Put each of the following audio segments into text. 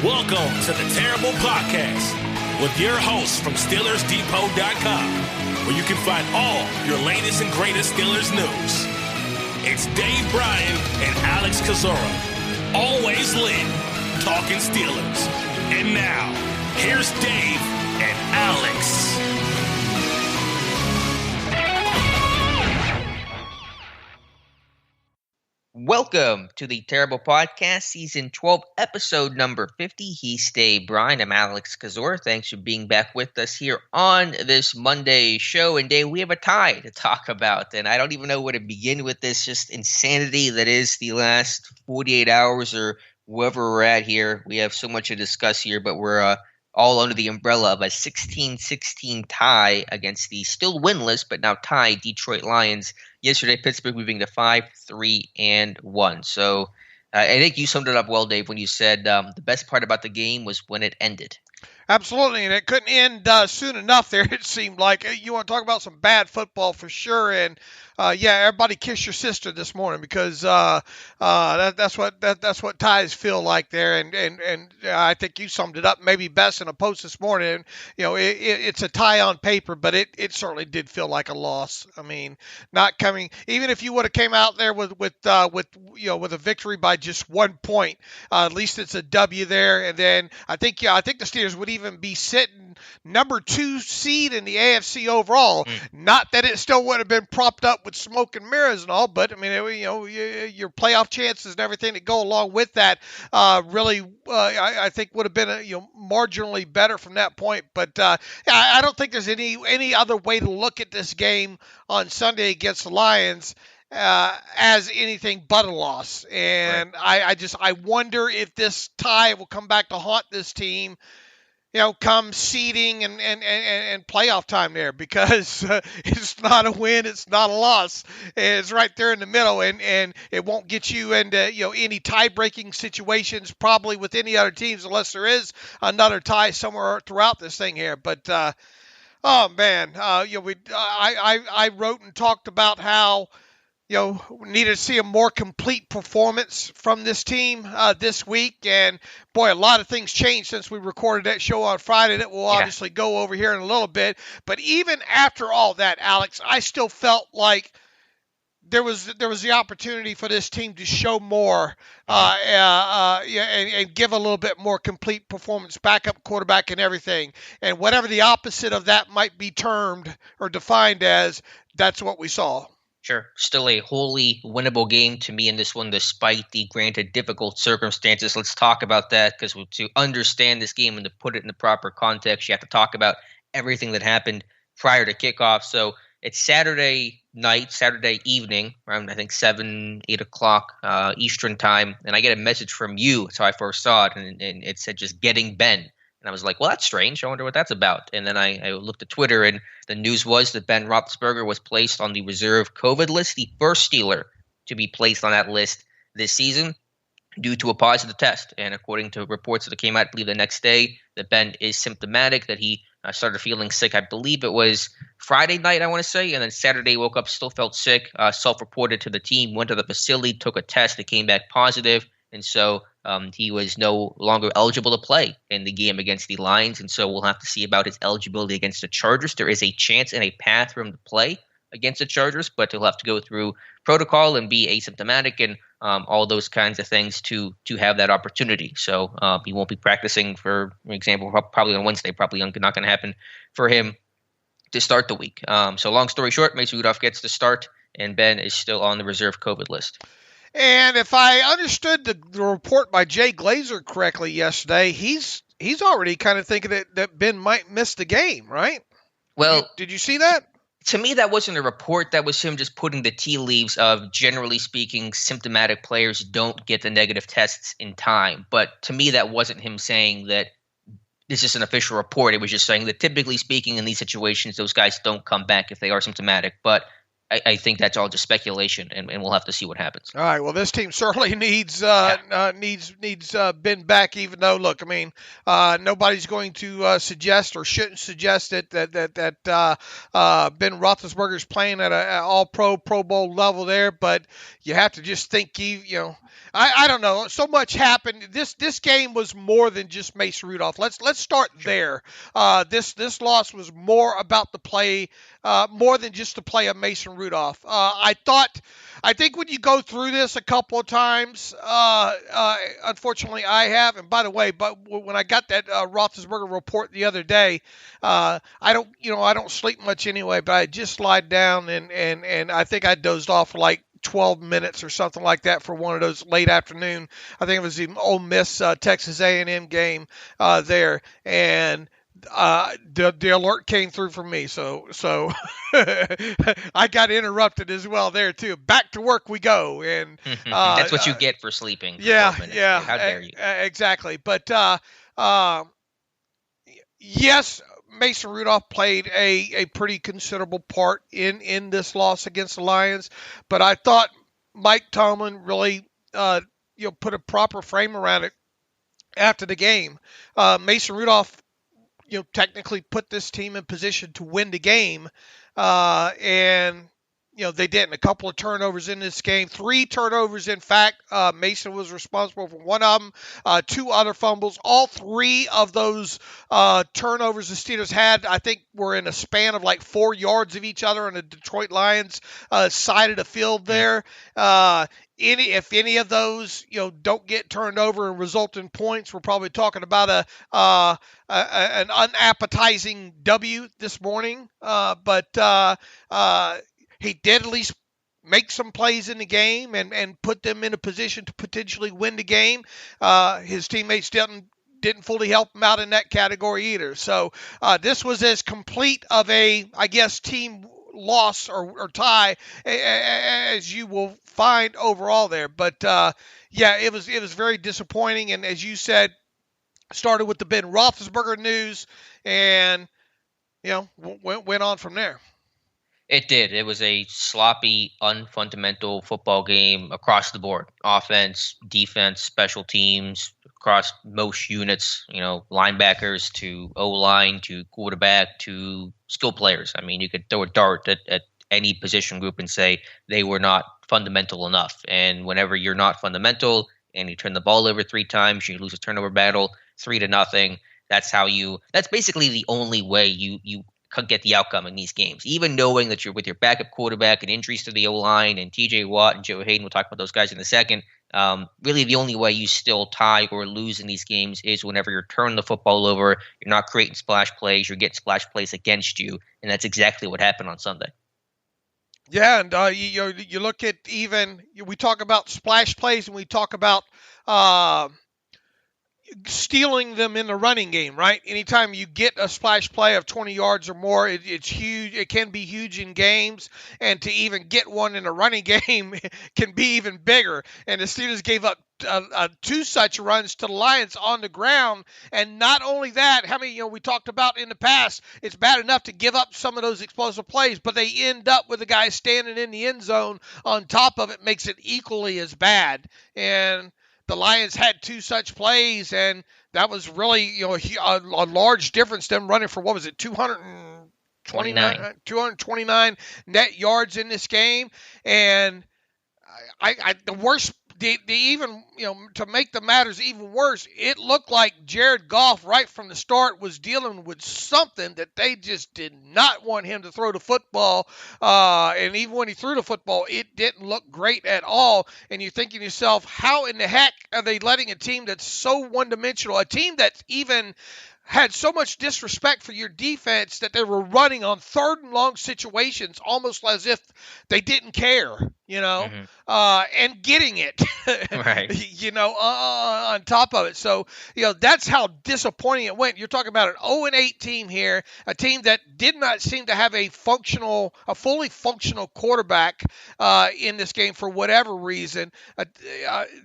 Welcome to the Terrible Podcast with your hosts from SteelersDepot.com, where you can find all your latest and greatest Steelers news. It's Dave Bryan and Alex Kozora, always lit, talking Steelers. And now, here's Dave and Alex. Welcome to the Terrible Podcast, Season 12, Episode number 50. He's Dave Bryan. I'm Alex Kozora. Thanks for being back with us here on this Monday show. And Dave, we have a tie to talk about, and I don't even know where to begin with this just insanity that is the last 48 hours or wherever we're at here. We have so much to discuss here, but we're all under the umbrella of a 16-16 tie against the still winless but now tied Detroit Lions. Yesterday, Pittsburgh moving to 5-3-1. So I think you summed it up well, Dave, when you said the best part about the game was when it ended. Absolutely, and it couldn't end soon enough there, it seemed like. You want to talk about some bad football for sure, and everybody kiss your sister this morning because that's what ties feel like there, and I think you summed it up maybe best in a post this morning. You know, it's a tie on paper, but it certainly did feel like a loss. I mean, not coming, even if you would have came out there with a victory by just 1 point, at least it's a W there, and then I think the Steelers would even be sitting number 2 seed in the AFC overall. Not that it still would have been propped up with smoke and mirrors and all, but I mean, your playoff chances and everything that go along with that really, I think would have been marginally better from that point. But I don't think there's any other way to look at this game on Sunday against the Lions as anything but a loss. And right. I wonder if this tie will come back to haunt this team, come seeding and playoff time there, because it's not a win, it's not a loss. It's right there in the middle, and it won't get you into any tie-breaking situations probably with any other teams unless there is another tie somewhere throughout this thing here. But oh man, I wrote and talked about how we need to see a more complete performance from this team this week. And, boy, a lot of things changed since we recorded that show on Friday that we'll obviously go over here in a little bit. But even after all that, Alex, I still felt like there was the opportunity for this team to show more and give a little bit more complete performance, backup quarterback and everything. And whatever the opposite of that might be termed or defined as, that's what we saw. Sure. Still a wholly winnable game to me in this one, despite the granted difficult circumstances. Let's talk about that, because to understand this game and to put it in the proper context, you have to talk about everything that happened prior to kickoff. So it's Saturday night, Saturday evening, around I think 7, 8 o'clock Eastern time, and I get a message from you. That's how I first saw it, and it said just getting Ben. And I was like, well, that's strange. I wonder what that's about. And then I looked at Twitter, and the news was that Ben Roethlisberger was placed on the reserve COVID list, the first Steeler to be placed on that list this season due to a positive test. And according to reports that came out, I believe the next day, that Ben is symptomatic, that he started feeling sick. I believe it was Friday night, I want to say. And then Saturday, woke up, still felt sick, self-reported to the team, went to the facility, took a test. It came back positive. And so he was no longer eligible to play in the game against the Lions. And so we'll have to see about his eligibility against the Chargers. There is a chance and a path for him to play against the Chargers, but he'll have to go through protocol and be asymptomatic and all those kinds of things to have that opportunity. So he won't be practicing, for example, probably on Wednesday, probably not going to happen for him to start the week. So long story short, Mason Rudolph gets the start, and Ben is still on the reserve COVID list. And if I understood the report by Jay Glazer correctly yesterday, he's already kind of thinking that Ben might miss the game, right? Well, did you see that? To me, that wasn't a report. That was him just putting the tea leaves of, generally speaking, symptomatic players don't get the negative tests in time. But to me, that wasn't him saying that this is an official report. It was just saying that typically speaking in these situations, those guys don't come back if they are symptomatic. But I think that's all just speculation, and we'll have to see what happens. All right. Well, this team certainly needs Ben back. Even though, look, I mean, nobody's going to suggest or shouldn't suggest that Ben Roethlisberger's playing at an All-Pro, Pro Bowl level there. But you have to just think I don't know. So much happened. This game was more than just Mason Rudolph. Let's start there. This loss was more about the play, more than just the play of Mason Rudolph. I think when you go through this a couple of times, unfortunately I have. And by the way, but when I got that Roethlisberger report the other day, I don't sleep much anyway. But I just lied down and I think I dozed off for like 12 minutes or something like that for one of those late afternoon. I think it was the Ole Miss Texas A&M game there, and the alert came through for me. So I got interrupted as well there too. Back to work we go, and that's what you get for sleeping. Yeah. How dare you? Exactly, but yes. Mason Rudolph played a pretty considerable part in this loss against the Lions, but I thought Mike Tomlin really put a proper frame around it after the game. Mason Rudolph technically put this team in position to win the game, and they didn't. A couple of turnovers in this game, 3 turnovers. In fact, Mason was responsible for one of them, 2 other fumbles. All 3 of those turnovers the Steelers had, I think, were in a span of like 4 yards of each other on the Detroit Lions side of the field there. If any of those, don't get turned over and result in points, we're probably talking about an unappetizing W this morning. But he did at least make some plays in the game and put them in a position to potentially win the game. His teammates didn't fully help him out in that category either. So this was as complete of a, I guess, team loss or tie as you will find overall there. But it was very disappointing. And as you said, started with the Ben Roethlisberger news and went on from there. It did. It was a sloppy, unfundamental football game across the board. Offense, defense, special teams, across most units, linebackers to O-line to quarterback to skill players. I mean, you could throw a dart at any position group and say they were not fundamental enough. And whenever you're not fundamental and you turn the ball over 3 times, you lose a turnover battle 3-0. That's basically the only way you could get the outcome in these games. Even knowing that you're with your backup quarterback and injuries to the O-line and TJ Watt and Joe Hayden, we'll talk about those guys in a second. Really the only way you still tie or lose in these games is whenever you're turning the football over, you're not creating splash plays, you're getting splash plays against you, and that's exactly what happened on Sunday. Yeah, and you look at we talk about splash plays and we talk about stealing them in the running game, right? Anytime you get a splash play of 20 yards or more, it's huge. It can be huge in games, and to even get one in a running game can be even bigger. And the Steelers gave up 2 such runs to the Lions on the ground. And not only that, how many, we talked about in the past, it's bad enough to give up some of those explosive plays, but they end up with a guy standing in the end zone on top of it, makes it equally as bad. And the Lions had 2 such plays, and that was really, a large difference. Them running for, 229 net yards in this game. And the worst, even, to make the matters even worse, it looked like Jared Goff right from the start was dealing with something that they just did not want him to throw the football. And even when he threw the football, it didn't look great at all. And you're thinking to yourself, how in the heck are they letting a team that's so one-dimensional, a team that's even had so much disrespect for your defense that they were running on 3rd and long situations almost as if they didn't care, and getting it, right. On top of it. So, that's how disappointing it went. You're talking about an 0-8 team here, a team that did not seem to have a fully functional quarterback in this game for whatever reason,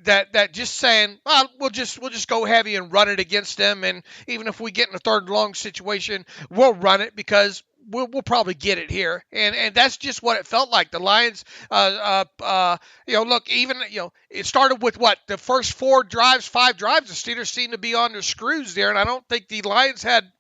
that just saying, well, we'll just go heavy and run it against them. And even if we get in a 3rd and long situation, we'll run it because we'll probably get it here. And that's just what it felt like. The Lions, look, even, it started with the first 5 drives, the Steelers seemed to be on their screws there. And I don't think the Lions had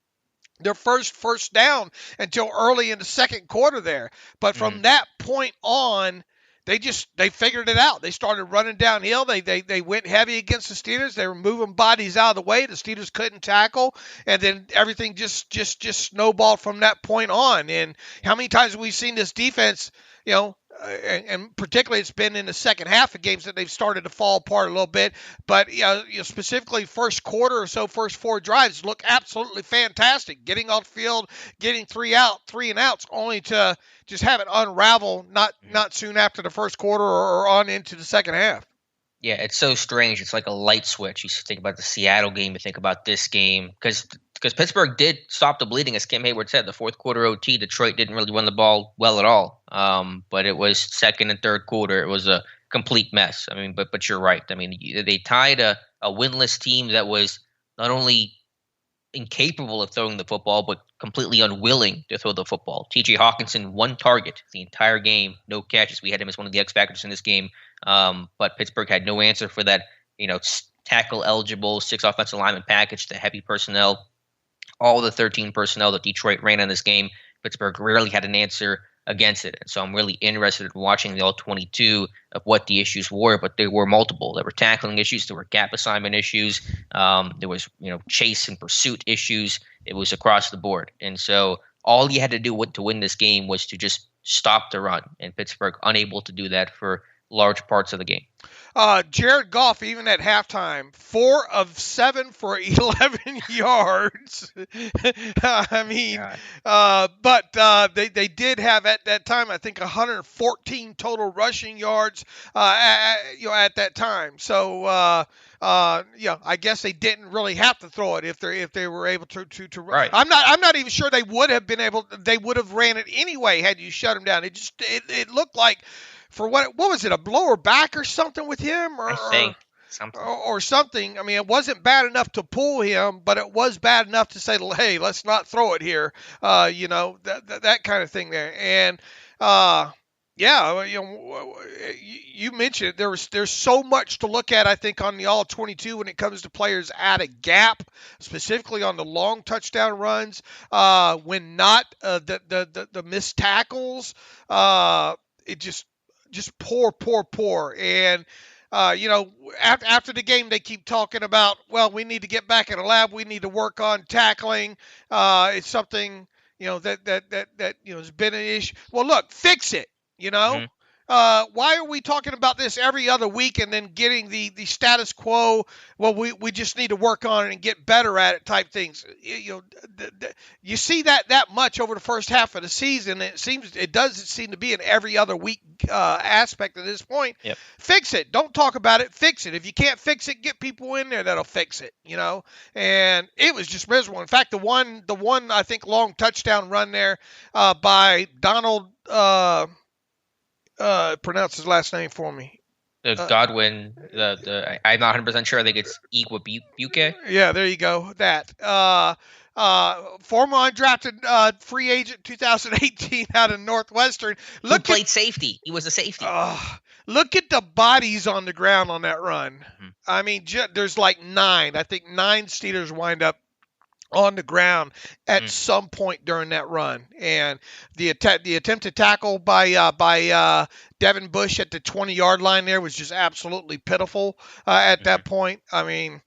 their first down until early in the second quarter there. But from that point on, they figured it out. They started running downhill. They went heavy against the Steelers. They were moving bodies out of the way. The Steelers couldn't tackle, and then everything just snowballed from that point on. And how many times have we seen this defense, and particularly it's been in the second half of games that they've started to fall apart a little bit. But specifically first quarter or so, first 4 drives look absolutely fantastic. Getting off the field, getting 3 and outs, only to just have it unravel not soon after the first quarter or on into the second half. Yeah, it's so strange. It's like a light switch. You think about the Seattle game, you think about this game, because Pittsburgh did stop the bleeding, as Kim Hayward said. The fourth quarter OT, Detroit didn't really run the ball well at all. But it was second and third quarter. It was a complete mess. I mean, but you're right. I mean, they tied a winless team that was not only incapable of throwing the football, but completely unwilling to throw the football. T.J. Hawkinson, 1 target the entire game, no catches. We had him as one of the X factors in this game. But Pittsburgh had no answer for that, tackle eligible 6 offensive lineman package, the heavy personnel, all the 13 personnel that Detroit ran in this game. Pittsburgh rarely had an answer against it. And so I'm really interested in watching the all-22 of what the issues were, but there were multiple. There were tackling issues. There were gap assignment issues. There was, chase and pursuit issues. It was across the board. And so all you had to do to win this game was to just stop the run. And Pittsburgh unable to do that for large parts of the game. Jared Goff, even at halftime, 4 of 7 for 11 yards. I mean, but they did have at that time, I think, 114 total rushing yards, at that time. So, I guess they didn't really have to throw it if they were able to. Right. I'm not even sure they would have been able. They would have ran it anyway had you shut them down. It looked like. For what was it, a lower back or something with him? I think something. Or something. I mean, it wasn't bad enough to pull him, but it was bad enough to say, hey, let's not throw it here. That kind of thing there. And, you mentioned it. There's so much to look at, I think, on the all-22 when it comes to players at a gap, specifically on the long touchdown runs, when not the missed tackles. It just poor. And, after the game, they keep talking about, well, we need to get back in the lab. We need to work on tackling. It's something, that has been an issue. Well, look, fix it, Mm-hmm. Why are we talking about this every other week and then getting the status quo? Well, we just need to work on it and get better at it type things. You see that much over the first half of the season. It doesn't seem to be an every other week aspect at this point. Yep. Fix it. Don't talk about it. Fix it. If you can't fix it, get people in there that'll fix it. And it was just miserable. In fact, the one I think long touchdown run there by Donald. Pronounce his last name for me. Godwin. I'm not 100% sure. I think it's Igwebuike. Yeah, there you go. That. Former undrafted free agent 2018 out of Northwestern. Who played safety. He was a safety. Look at the bodies on the ground on that run. Mm-hmm. I mean, there's like 9. I think 9 Steelers wind up on the ground at some point during that run. And the attempted tackle by Devin Bush at the 20-yard line there was just absolutely pitiful at that point. I mean,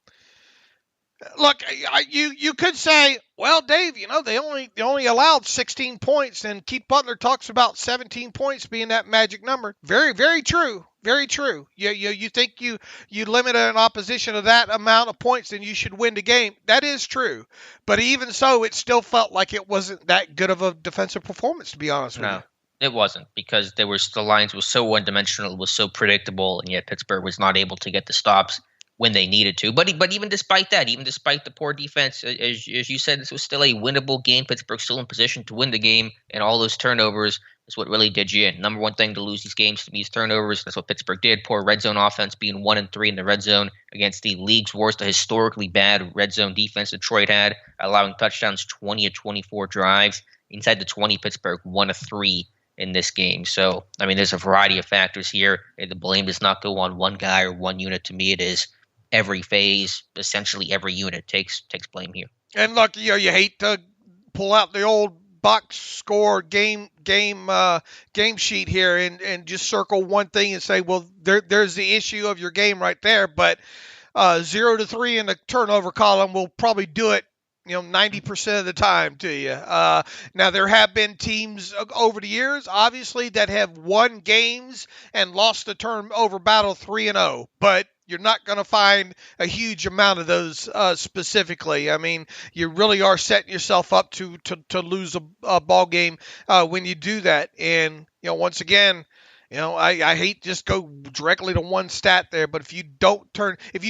look, you could say, well, Dave, they only allowed 16 points, and Keith Butler talks about 17 points being that magic number. Very, very true. Very true. You think you limit an opposition to that amount of points, then you should win the game. That is true. But even so, it still felt like it wasn't that good of a defensive performance, to be honest with you. It wasn't, because the lines was so one-dimensional, it was so predictable, and yet Pittsburgh was not able to get the stops when they needed to. But even despite that, even despite the poor defense, as you said, this was still a winnable game. Pittsburgh still in position to win the game, and all those turnovers is what really did you in. Number one thing to lose these games to me is turnovers. That's what Pittsburgh did. Poor red zone offense, being 1-3 in the red zone against the league's worst, a historically bad red zone defense Detroit had, allowing touchdowns 20 of 24 drives. Inside the 20, Pittsburgh 1-3 in this game. So, I mean, there's a variety of factors here. The blame does not go on one guy or one unit. To me, it is every phase, essentially every unit takes blame here. And look, you hate to pull out the old box score game sheet here and just circle one thing and say, well, there's the issue of your game right there. But 0-3 in the turnover column will probably do it, 90% of the time to you. Now, there have been teams over the years, obviously, that have won games and lost the turnover battle 3-0. But you're not going to find a huge amount of those specifically. I mean, you really are setting yourself up to lose a ball game when you do that. And, once again, I hate just go directly to one stat there, but if you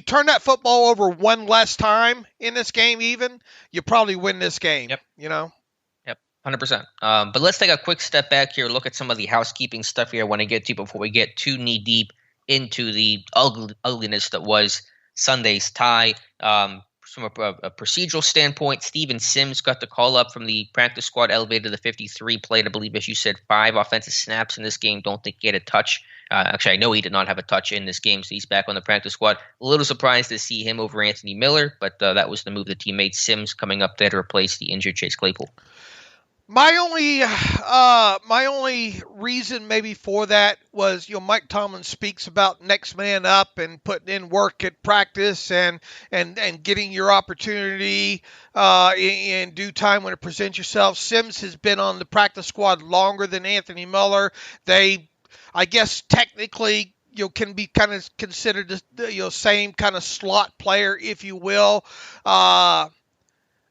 turn that football over one less time in this game even, you probably win this game. Yep. Yep, 100%. But let's take a quick step back here, look at some of the housekeeping stuff here I want to get to before we get too knee-deep into the ugliness that was Sunday's tie. From a procedural standpoint, Steven Sims got the call up from the practice squad, elevated to the 53, played, I believe, as you said, 5 offensive snaps in this game. Don't think he had a touch. Actually, I know he did not have a touch in this game, so he's back on the practice squad. A little surprised to see him over Anthony Miller, but that was the move the team made. Sims coming up there to replace the injured Chase Claypool. My only reason maybe for that was, Mike Tomlin speaks about next man up and putting in work at practice and getting your opportunity in due time when it presents yourself. Sims has been on the practice squad longer than Anthony Miller. They, I guess, technically, can be kind of considered the same kind of slot player, if you will.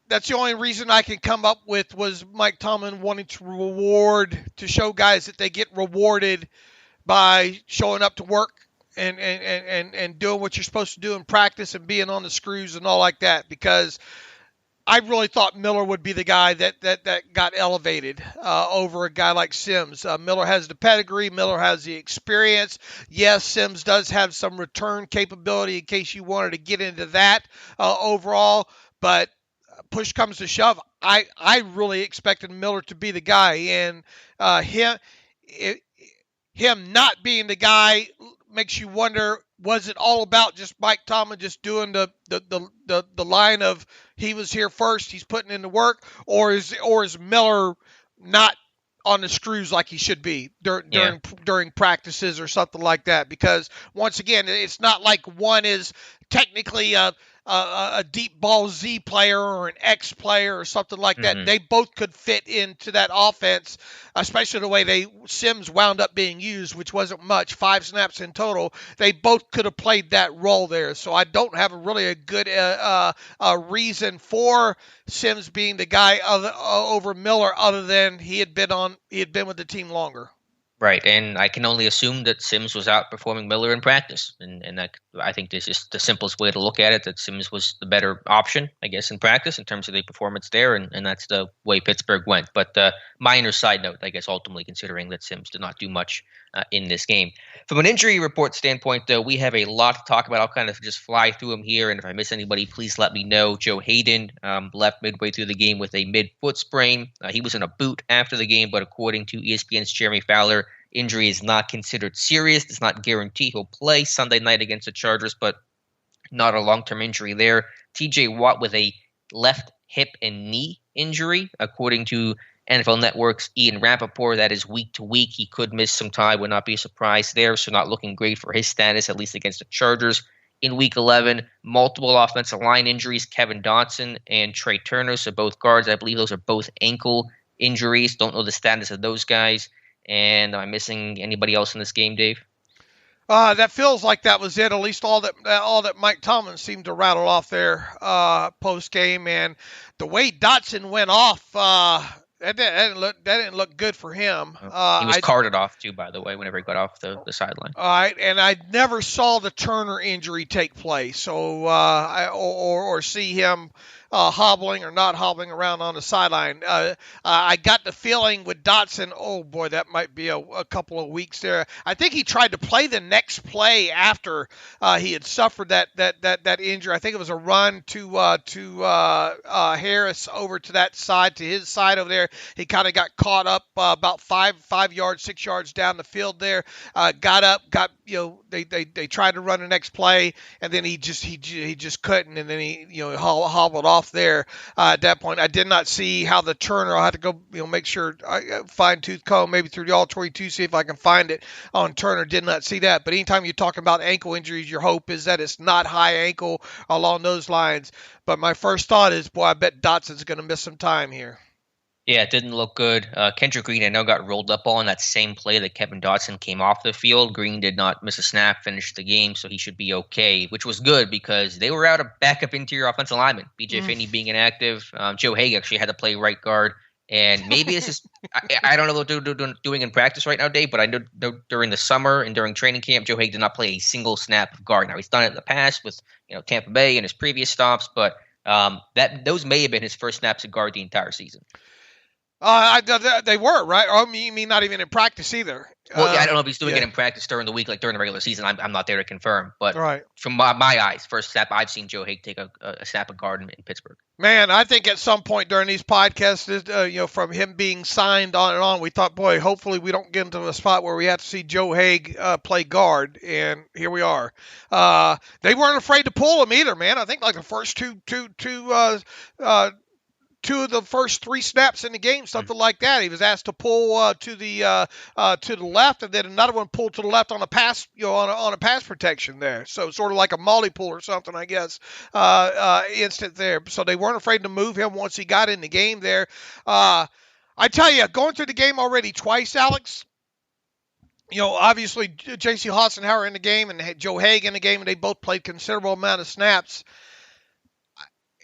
That's the only reason I can come up with was Mike Tomlin wanting to show guys that they get rewarded by showing up to work and doing what you're supposed to do in practice and being on the screws and all like that, because I really thought Miller would be the guy that got elevated over a guy like Sims. Miller has the pedigree. Miller has the experience. Yes, Sims does have some return capability in case you wanted to get into that overall, but push comes to shove, I really expected Miller to be the guy, and him not being the guy makes you wonder, was it all about just Mike Tomlin just doing the line of he was here first, he's putting in the work, or is Miller not on the screws like he should be during practices or something like that? Because once again, it's not like one is technically a deep ball Z player or an X player or something like that. Mm-hmm. They both could fit into that offense, especially the way Sims wound up being used, which wasn't much, 5 snaps in total. They both could have played that role there. So I don't have a good reason for Sims being the guy over Miller, other than he had been with the team longer. Right, and I can only assume that Sims was outperforming Miller in practice, and I think this is the simplest way to look at it, that Sims was the better option, I guess, in practice in terms of the performance there, and that's the way Pittsburgh went. But minor side note, I guess, ultimately considering that Sims did not do much in this game. From an injury report standpoint, though, we have a lot to talk about. I'll kind of just fly through them here, and if I miss anybody, please let me know. Joe Hayden left midway through the game with a mid-foot sprain. He was in a boot after the game, but according to ESPN's Jeremy Fowler, injury is not considered serious. Does not guarantee he'll play Sunday night against the Chargers, but not a long-term injury there. TJ Watt with a left hip and knee injury, according to NFL Network's Ian Rappaport. That is week to week. He could miss some time. Would not be a surprise there. So not looking great for his status, at least against the Chargers. In week 11, multiple offensive line injuries. Kevin Dotson and Trey Turner, so both guards. I believe those are both ankle injuries. Don't know the status of those guys. And am I missing anybody else in this game, Dave? That feels like that was it. At least all that Mike Tomlin seemed to rattle off there post game, and the way Dotson went off, that didn't look good for him. He was carted off too, by the way, whenever he got off the sideline. All right, and I never saw the Turner injury take place, so or see him hobbling or not hobbling around on the sideline. I got the feeling with Dotson, oh boy, that might be a couple of weeks there. I think he tried to play the next play after he had suffered that injury. I think it was a run to Harris over to that side, to his side over there. He kind of got caught up about 5 yards, 6 yards down the field there. Got up, they tried to run the next play, and then he just couldn't, and then he hobbled off there. At that point, I did not see how the Turner. I'll have to go make sure I fine tooth comb maybe through the all 22, see if I can find it on Turner. Did not see that. But anytime you're talking about ankle injuries, your hope is that it's not high ankle along those lines. But my first thought is, boy, I bet Dotson's going to miss some time here. Yeah, it didn't look good. Kendrick Green, I know, got rolled up on that same play that Kevin Dotson came off the field. Green did not miss a snap, finished the game, so he should be okay, which was good because they were out of backup interior offensive lineman. B.J. Finney being inactive. Joe Haig actually had to play right guard. And maybe this is – I don't know what they're doing in practice right now, Dave, but I know during the summer and during training camp, Joe Haig did not play a single snap of guard. Now, he's done it in the past with Tampa Bay and his previous stops, but those may have been his first snaps of guard the entire season. They were, right? Oh, you mean not even in practice either? Well, yeah, I don't know if he's doing it in practice during the week, like during the regular season. I'm not there to confirm. But from my eyes, first snap I've seen Joe Haig take a snap of guard in Pittsburgh. Man, I think at some point during these podcasts, from him being signed on and on, we thought, boy, hopefully we don't get into a spot where we have to see Joe Haig play guard, and here we are. They weren't afraid to pull him either, man. I think like the first two of the first 3 snaps in the game, something like that. He was asked to pull to the left, and then another one pulled to the left on a pass, on a pass protection there. So sort of like a molly pull or something, I guess, instant there. So they weren't afraid to move him once he got in the game there. I tell you, going through the game already twice, Alex. Obviously J.C. Hassenauer in the game and Joe Haig in the game, and they both played considerable amount of snaps.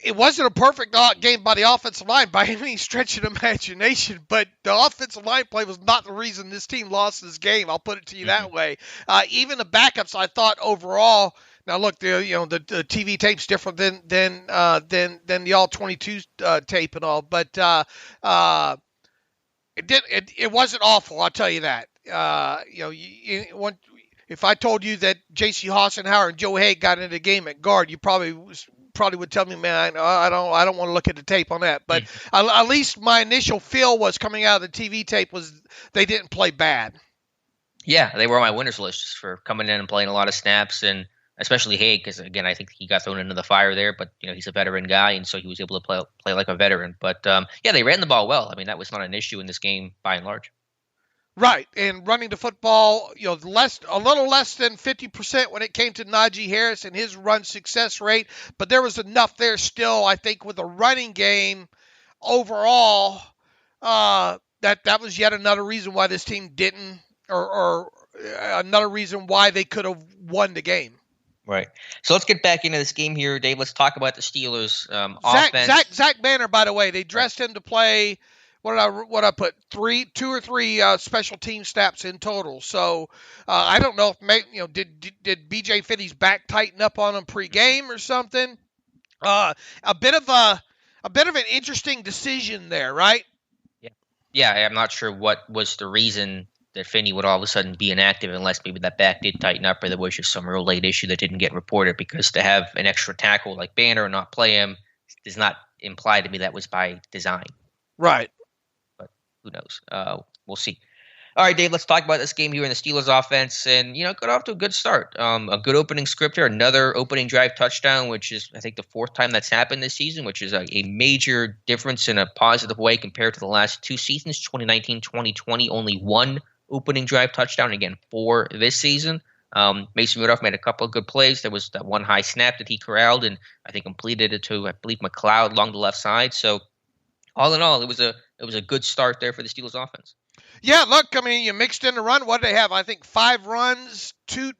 It wasn't a perfect game by the offensive line by any stretch of imagination, but the offensive line play was not the reason this team lost this game. I'll put it to you that way. Even the backups, I thought overall. Now look, the TV tape's different than the all 22 tape and all, but it wasn't awful. I'll tell you that. If I told you that J.C. Hassenauer and Joe Haig got into the game at guard, you probably would tell me, man, I don't want to look at the tape on that. But at least my initial feel was coming out of the TV tape was they didn't play bad. Yeah, they were on my winners list for coming in and playing a lot of snaps, and especially Haig, because again, I think he got thrown into the fire there. But he's a veteran guy, and so he was able to play like a veteran. But yeah, they ran the ball well. I mean, that was not an issue in this game by and large. Right, and running the football, a little less than 50% when it came to Najee Harris and his run success rate, but there was enough there still, I think, with the running game overall, that was yet another reason why this team didn't, or another reason why they could have won the game. Right. So let's get back into this game here, Dave. Let's talk about the Steelers' offense. Zach Banner, by the way, they dressed him to play. What I put 2 or 3 special team snaps in total. So I don't know if did B.J. Finney's back tighten up on him pregame or something. A bit of an interesting decision there, right? Yeah. I'm not sure what was the reason that Finney would all of a sudden be inactive unless maybe that back did tighten up or there was just some real late issue that didn't get reported. Because to have an extra tackle like Banner and not play him does not imply to me that was by design. Right. Who knows? We'll see. All right, Dave, let's talk about this game here in the Steelers offense. And, got off to a good start. A good opening script here. Another opening drive touchdown, which is, I think, the 4th time that's happened this season, which is a major difference in a positive way compared to the last 2 seasons, 2019, 2020, only 1 opening drive touchdown, again, 4 this season. Mason Rudolph made a couple of good plays. There was that one high snap that he corralled and I think completed it to, I believe, McLeod along the left side. So all in all, it was a good start there for the Steelers offense. Yeah, look, I mean, you mixed in the run. What did they have? I think 5 runs, 2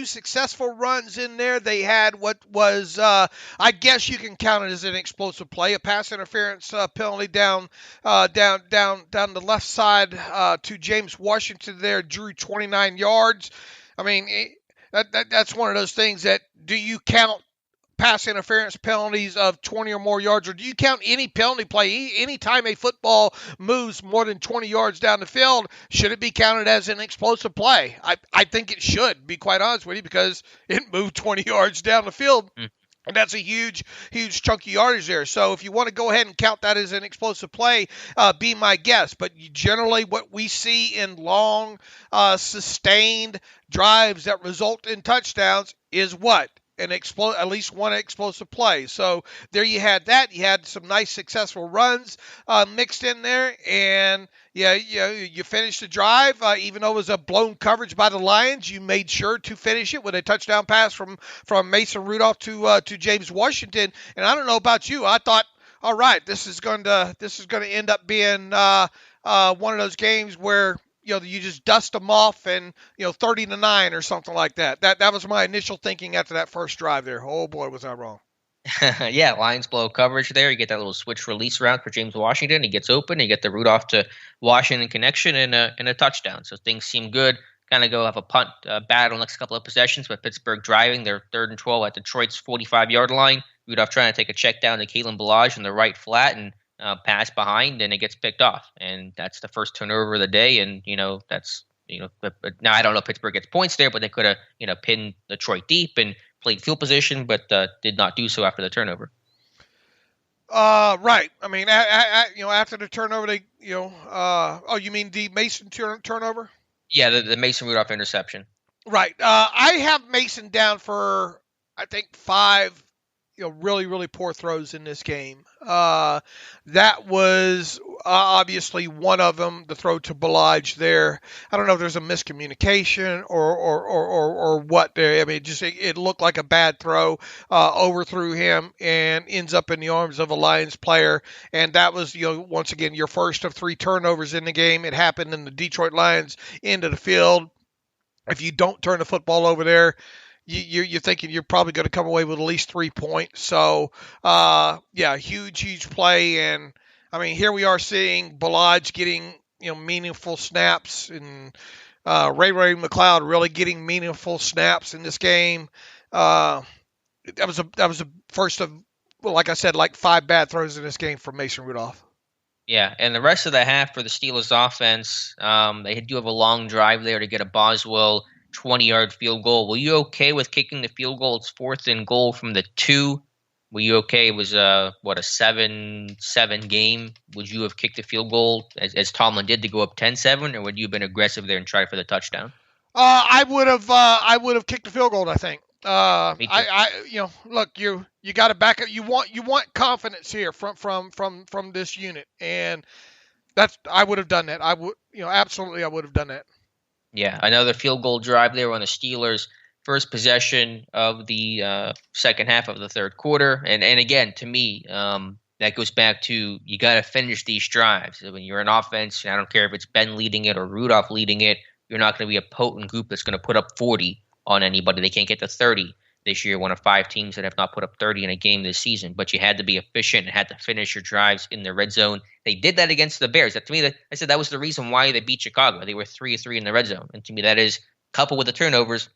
successful runs in there. They had what was, I guess you can count it as an explosive play, a pass interference penalty down the left side to James Washington there, drew 29 yards. I mean, that's one of those things that, do you count pass interference penalties of 20 or more yards, or do you count any penalty play? Any time a football moves more than 20 yards down the field, should it be counted as an explosive play? I think it should, be quite honest with you, because it moved 20 yards down the field. And that's a huge, huge chunk of yardage there. So if you want to go ahead and count that as an explosive play, be my guest. But generally what we see in long, sustained drives that result in touchdowns is what? At least one explosive play. So there you had that. You had some nice successful runs mixed in there, and you finished the drive. Even though it was a blown coverage by the Lions, you made sure to finish it with a touchdown pass from Mason Rudolph to James Washington. And I don't know about you, I thought, all right, this is going to end up being one of those games where you just dust them off and 30-9 or something like that. That was my initial thinking after that first drive there. Oh boy, was I wrong. Yeah, Lions blow coverage there. You get that little switch release route for James Washington. He gets open. You get the Rudolph to Washington connection and a touchdown. So things seem good. Kind of go have a punt battle next couple of possessions, but Pittsburgh driving. They're 3rd and 12 at Detroit's 45-yard line. Rudolph trying to take a check down to Kalen Ballage in the right flat and pass behind, and it gets picked off. And that's the first turnover of the day. And, that's, now I don't know if Pittsburgh gets points there, but they could have, pinned Detroit deep and played field position, but did not do so after the turnover. Right. I mean, after the turnover, they, you mean the Mason turnover? Yeah, the Mason Rudolph interception. Right. I have Mason down for, I think, 5 really, really poor throws in this game. That was obviously one of them, the throw to Ballage there. I don't know if there's a miscommunication or what there. I mean, it looked like a bad throw, overthrew him and ends up in the arms of a Lions player. And that was, once again, your first of 3 turnovers in the game. It happened in the Detroit Lions end of the field. If you don't turn the football over there, you're thinking you're probably going to come away with at least 3 points. So, huge play. And, I mean, here we are seeing Ballage getting, meaningful snaps, and Ray McLeod really getting meaningful snaps in this game. That was a first of, like I said, like 5 bad throws in this game from Mason Rudolph. Yeah, and the rest of the half for the Steelers offense, they do have a long drive there to get a Boswell 20-yard field goal. Were you okay with kicking the field goal? It's 4th and goal from the 2. Were you okay? It was a 7-7 game. Would you have kicked the field goal as Tomlin did to go up 10-7, or would you have been aggressive there and try for the touchdown? I would have kicked the field goal, I think. Me too. Look, you got to back up. You want confidence here from this unit, and I would have done that. Absolutely, I would have done that. Yeah, another field goal drive there on the Steelers' first possession of the second half of the third quarter. And again, to me, that goes back to you got to finish these drives. When you're an offense, I don't care if it's Ben leading it or Rudolph leading it, you're not going to be a potent group that's going to put up 40 on anybody. They can't get to 30 this year, one of 5 teams that have not put up 30 in a game this season. But you had to be efficient and had to finish your drives in the red zone. They did that against the Bears. To me, I said that was the reason why they beat Chicago. They were 3-3 in the red zone. And to me, that is, coupled with the turnovers,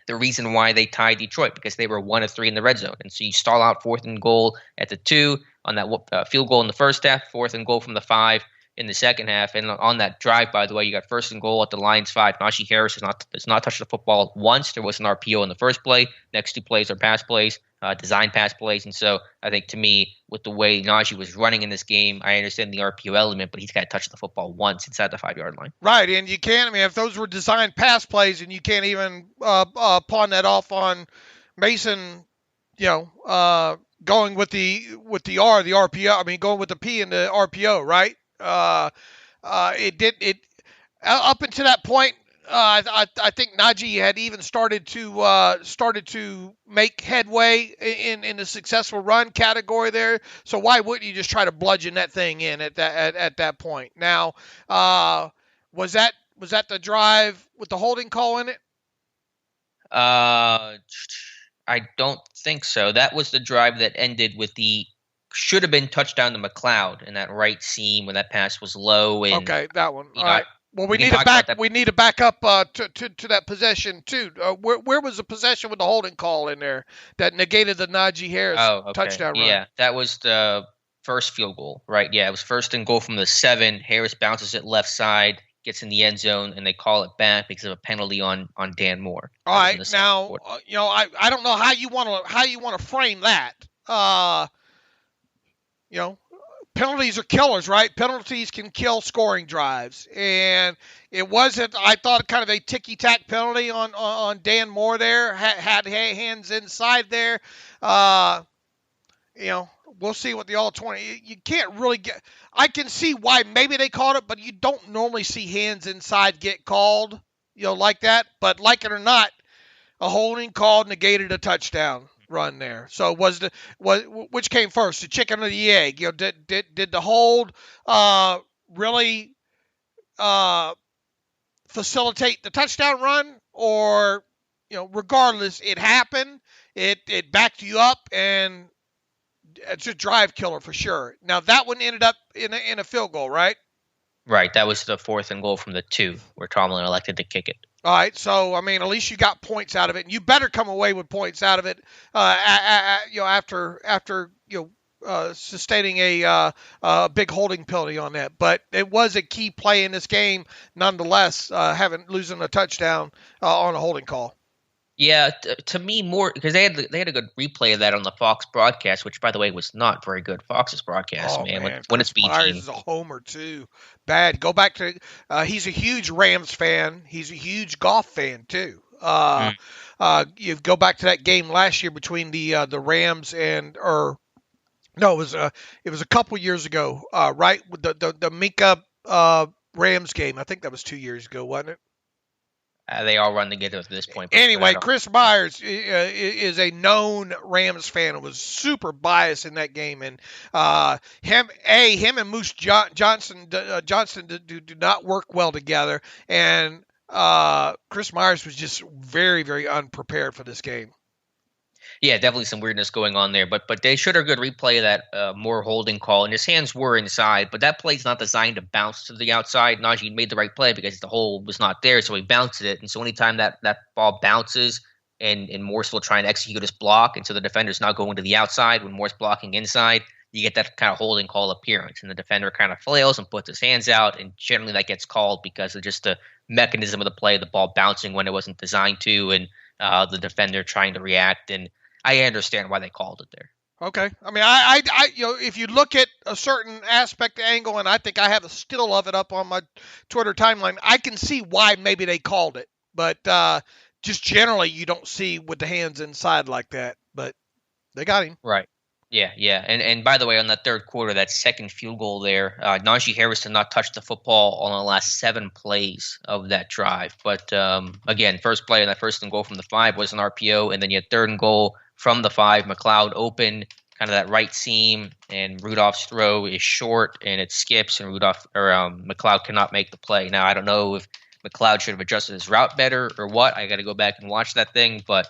the reason why they tied Detroit, because they were 1-3 in the red zone. And so you stall out 4th and goal at the 2 on that field goal in the first half, 4th and goal from the 5 in the second half. And on that drive, by the way, you got 1st and goal at the Lions 5. Najee Harris has not touched the football once. There was an RPO in the first play. Next 2 plays are pass plays, design pass plays. And so I think, to me, with the way Najee was running in this game, I understand the RPO element, but he's got to touch the football once inside the 5-yard line. Right, and you can't. I mean, if those were designed pass plays, and you can't even pawn that off on Mason, going with the RPO. I mean, going with the P in the RPO, right? It up until that point. I think Najee had even started to make headway in the successful run category there. So why wouldn't you just try to bludgeon that thing in at that point? Now, was that the drive with the holding call in it? I don't think so. That was the drive that ended with the should have been touchdown to McLeod in that right seam when that pass was low. And, okay, that one. All right. Well, we need to back up to that possession too. Where was the possession with the holding call in there that negated the Najee Harris touchdown run? Yeah, that was the first field goal, right? Yeah, it was 1st and goal from the 7. Harris bounces it left side. gets in the end zone, and they call it back because of a penalty on Dan Moore. All right, now I don't know how you want to frame that. Penalties are killers, right? Penalties can kill scoring drives, and it wasn't. I thought kind of a ticky-tack penalty on Dan Moore there. Had hands inside there. We'll see what the all-20. You can't really get. I can see why maybe they called it, but you don't normally see hands inside get called, like that. But like it or not, a holding call negated a touchdown run there. So which came first, the chicken or the egg? Did the hold really facilitate the touchdown run, or regardless, it happened. It backed you up, and it's a drive killer for sure. Now that one ended up in a field goal, right? Right. That was the 4th and goal from the 2, where Tomlin elected to kick it. All right, so at least you got points out of it, and you better come away with points out of it. After sustaining a big holding penalty on that, but it was a key play in this game, nonetheless. Losing a touchdown on a holding call. Yeah, to me more because they had a good replay of that on the Fox broadcast, which by the way was not very good. Fox's broadcast, man. When it's BT, Myers is a homer too. Bad. Go back to. He's a huge Rams fan. He's a huge golf fan too. You go back to that game last year between the Rams and it was a couple years ago, right? The Minka Rams game. I think that was 2 years ago, wasn't it? They all run together at this point. Anyway, Chris Myers is a known Rams fan and was super biased in that game. And him and Moose Johnson do not work well together. And Chris Myers was just very, very unprepared for this game. Yeah, definitely some weirdness going on there. But they showed a good replay of that Moore holding call, and his hands were inside. But that play's not designed to bounce to the outside. Najee made the right play because the hole was not there, so he bounced it. And so anytime that ball bounces and Moore's still trying to execute his block, and so the defender's not going to the outside when Moore's blocking inside, you get that kind of holding call appearance. And the defender kind of flails and puts his hands out, and generally that gets called because of just the mechanism of the play, the ball bouncing when it wasn't designed to, and the defender trying to react. And I understand why they called it there. Okay. I if you look at a certain aspect angle, and I think I have a still of it up on my Twitter timeline, I can see why maybe they called it. But just generally, you don't see with the hands inside like that. But they got him. Right. Yeah. And by the way, on that third quarter, that second field goal there, Najee Harris did not touch the football on the last 7 plays of that drive. But again, first play on that 1st and goal from the 5 was an RPO, and then you had 3rd and goal from the 5. McLeod open, kind of that right seam, and Rudolph's throw is short and it skips, and McLeod cannot make the play. Now I don't know if McLeod should have adjusted his route better or what. I got to go back and watch that thing, but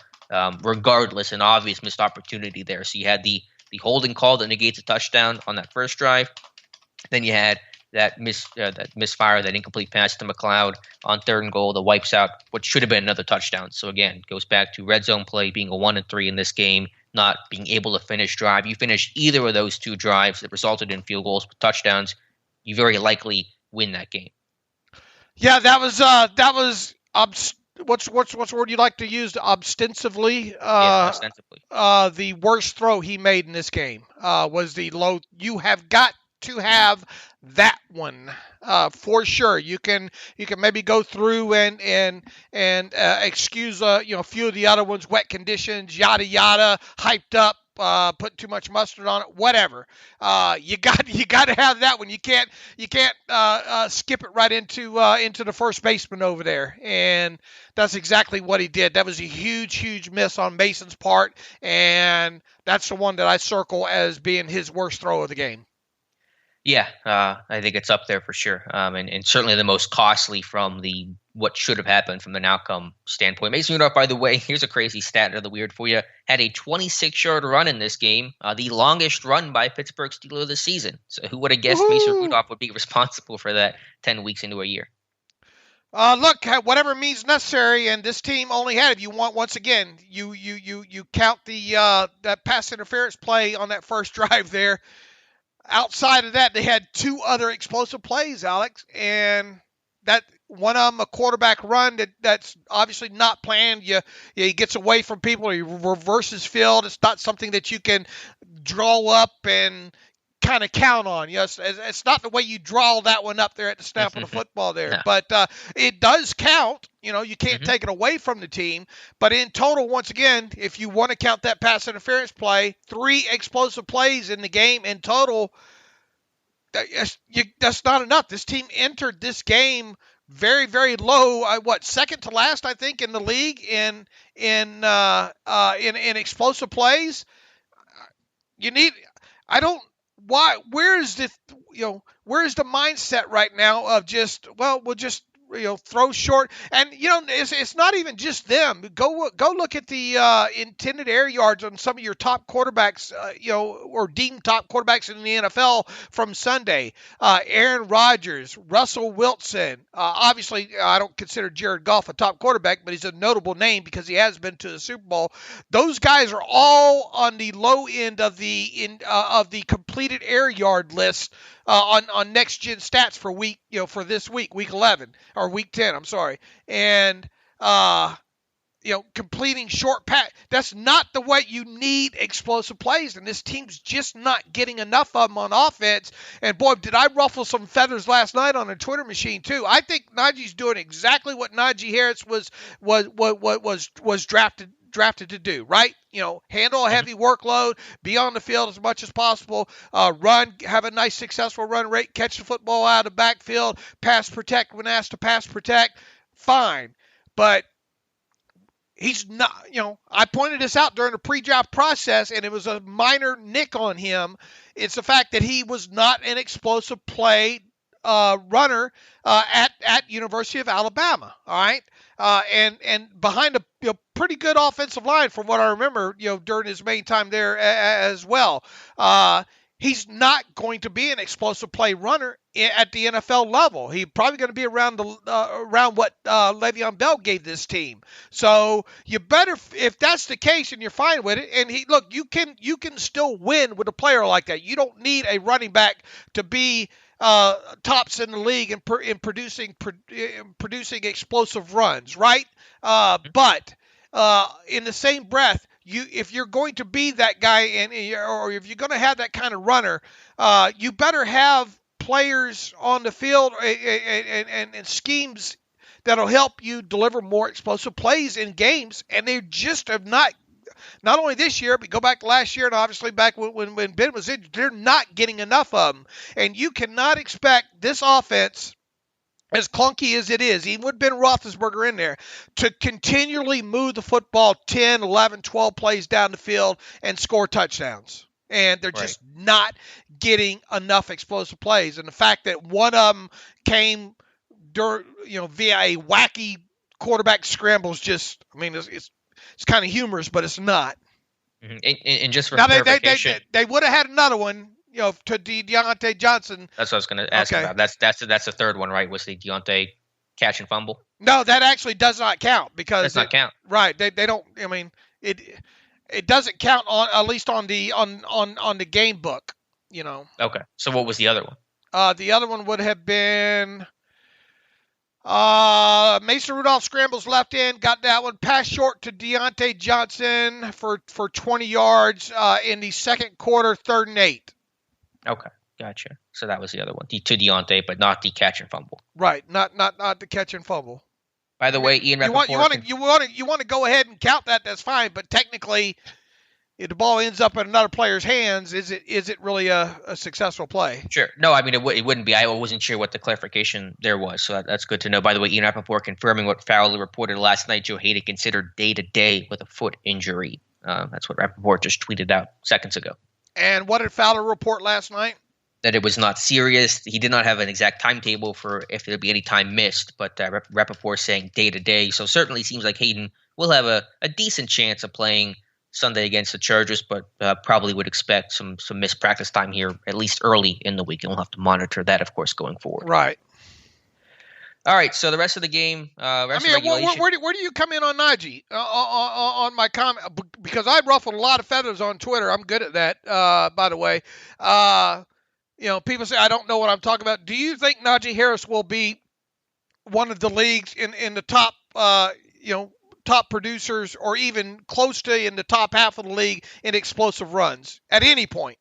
regardless, an obvious missed opportunity there. So you had the holding call that negates a touchdown on that first drive. Then you had that misfire, that incomplete pass to McLeod on 3rd and goal that wipes out what should have been another touchdown. So again, goes back to red zone play being a 1-3 in this game, not being able to finish drive. You finish either of those 2 drives that resulted in field goals with touchdowns, you very likely win that game. Yeah, that was what's the word you like to use? Ostensibly. Ostensibly. The worst throw he made in this game was the low. You have got to have that one for sure. You can maybe go through and excuse a few of the other ones, wet conditions, yada yada, hyped up, put too much mustard on it, whatever. You got to have that one. You can't skip it right into the first baseman over there, and that's exactly what he did. That was a huge miss on Mason's part, and that's the one that I circle as being his worst throw of the game. Yeah, I think it's up there for sure, and certainly the most costly from what should have happened from an outcome standpoint. Mason Rudolph, by the way, here's a crazy stat of the weird for you, had a 26-yard run in this game, the longest run by a Pittsburgh Steelers this season. So who would have guessed Mason Rudolph would be responsible for that 10 weeks into a year? Look, whatever means necessary, and this team only had, if you want, once again, you count that pass interference play on that first drive there. Outside of that, they had 2 other explosive plays, Alex, and that one of them a quarterback run that's obviously not planned. He gets away from people. He reverses field. It's not something that you can draw up and kind of count on. Yes, it's not the way you draw that one up there at the snap of the football there. No. But it does count. You can't take it away from the team. But in total, once again, if you want to count that pass interference play, 3 explosive plays in the game in total, that's not enough. This team entered this game very, very low. Second to last, I think, in the league in explosive plays. Where's the mindset right now of just, we'll just throw short, and it's not even just them. Go look at the intended air yards on some of your top quarterbacks, or deemed top quarterbacks in the NFL from Sunday. Aaron Rodgers, Russell Wilson. Obviously, I don't consider Jared Goff a top quarterback, but he's a notable name because he has been to the Super Bowl. Those guys are all on the low end of the completed air yard list. On next gen stats for this week 11 or week 10, I'm sorry. And completing short pass, that's not the way you need explosive plays, and this team's just not getting enough of them on offense. And boy, did I ruffle some feathers last night on a Twitter machine too. I think Najee's doing exactly what Najee Harris was drafted to do, right? Handle a heavy workload, be on the field as much as possible, run, have a nice successful run rate, catch the football out of the backfield, pass protect when asked to pass protect, fine. But he's not, I pointed this out during the pre-draft process, and it was a minor nick on him. It's the fact that he was not an explosive play runner at University of Alabama, all right? And behind a pretty good offensive line from what I remember, during his main time there as well. He's not going to be an explosive play runner at the NFL level. He's probably going to be around what Le'Veon Bell gave this team. So you better, if that's the case and you're fine with it, and you can still win with a player like that. You don't need a running back to be tops in the league in producing explosive runs, right? But in the same breath, if you're going to be that guy, or if you're going to have that kind of runner, you better have players on the field and schemes that'll help you deliver more explosive plays in games, and they just have not. Not only this year, but go back to last year, and obviously back when Ben was injured, they're not getting enough of them. And you cannot expect this offense, as clunky as it is, even with Ben Roethlisberger in there, to continually move the football 10, 11, 12 plays down the field and score touchdowns. And they're just not getting enough explosive plays. And the fact that one of them came via a wacky quarterback scramble is just, it's kind of humorous, but it's not. And just for now, clarification, they would have had another one, to Deontay Johnson. That's what I was going to ask about. That's the third one, right? Was the Deontay catch and fumble? No, that actually does not count because does not count. Right? They don't. It doesn't count at least on the game book. Okay. So what was the other one? The other one would have been. Mason Rudolph scrambles left end, got that one. Pass short to Deontay Johnson for 20 yards in the second quarter, 3rd and 8. Okay, gotcha. So that was the other one, to Deontay, but not the catch and fumble. Right, not the catch and fumble. By the way, Ian Rappaport. You want to go ahead and count that? That's fine, but technically, if the ball ends up in another player's hands, is it really a successful play? Sure. No, it wouldn't be. I wasn't sure what the clarification there was, so that's good to know. By the way, Ian Rappaport confirming what Fowler reported last night. Joe Hayden considered day-to-day with a foot injury. That's what Rappaport just tweeted out seconds ago. And what did Fowler report last night? That it was not serious. He did not have an exact timetable for if there'd be any time missed, but Rappaport saying day-to-day. So certainly seems like Hayden will have a decent chance of playing Sunday against the Chargers, but probably would expect some missed practice time here, at least early in the week. And we'll have to monitor that, of course, going forward. Right. All right, so the rest of the game, where do you come in on Najee? On my comment, because I ruffled a lot of feathers on Twitter. I'm good at that, by the way. People say I don't know what I'm talking about. Do you think Najee Harris will be one of the leagues in the top, top producers, or even close to in the top half of the league in explosive runs at any point.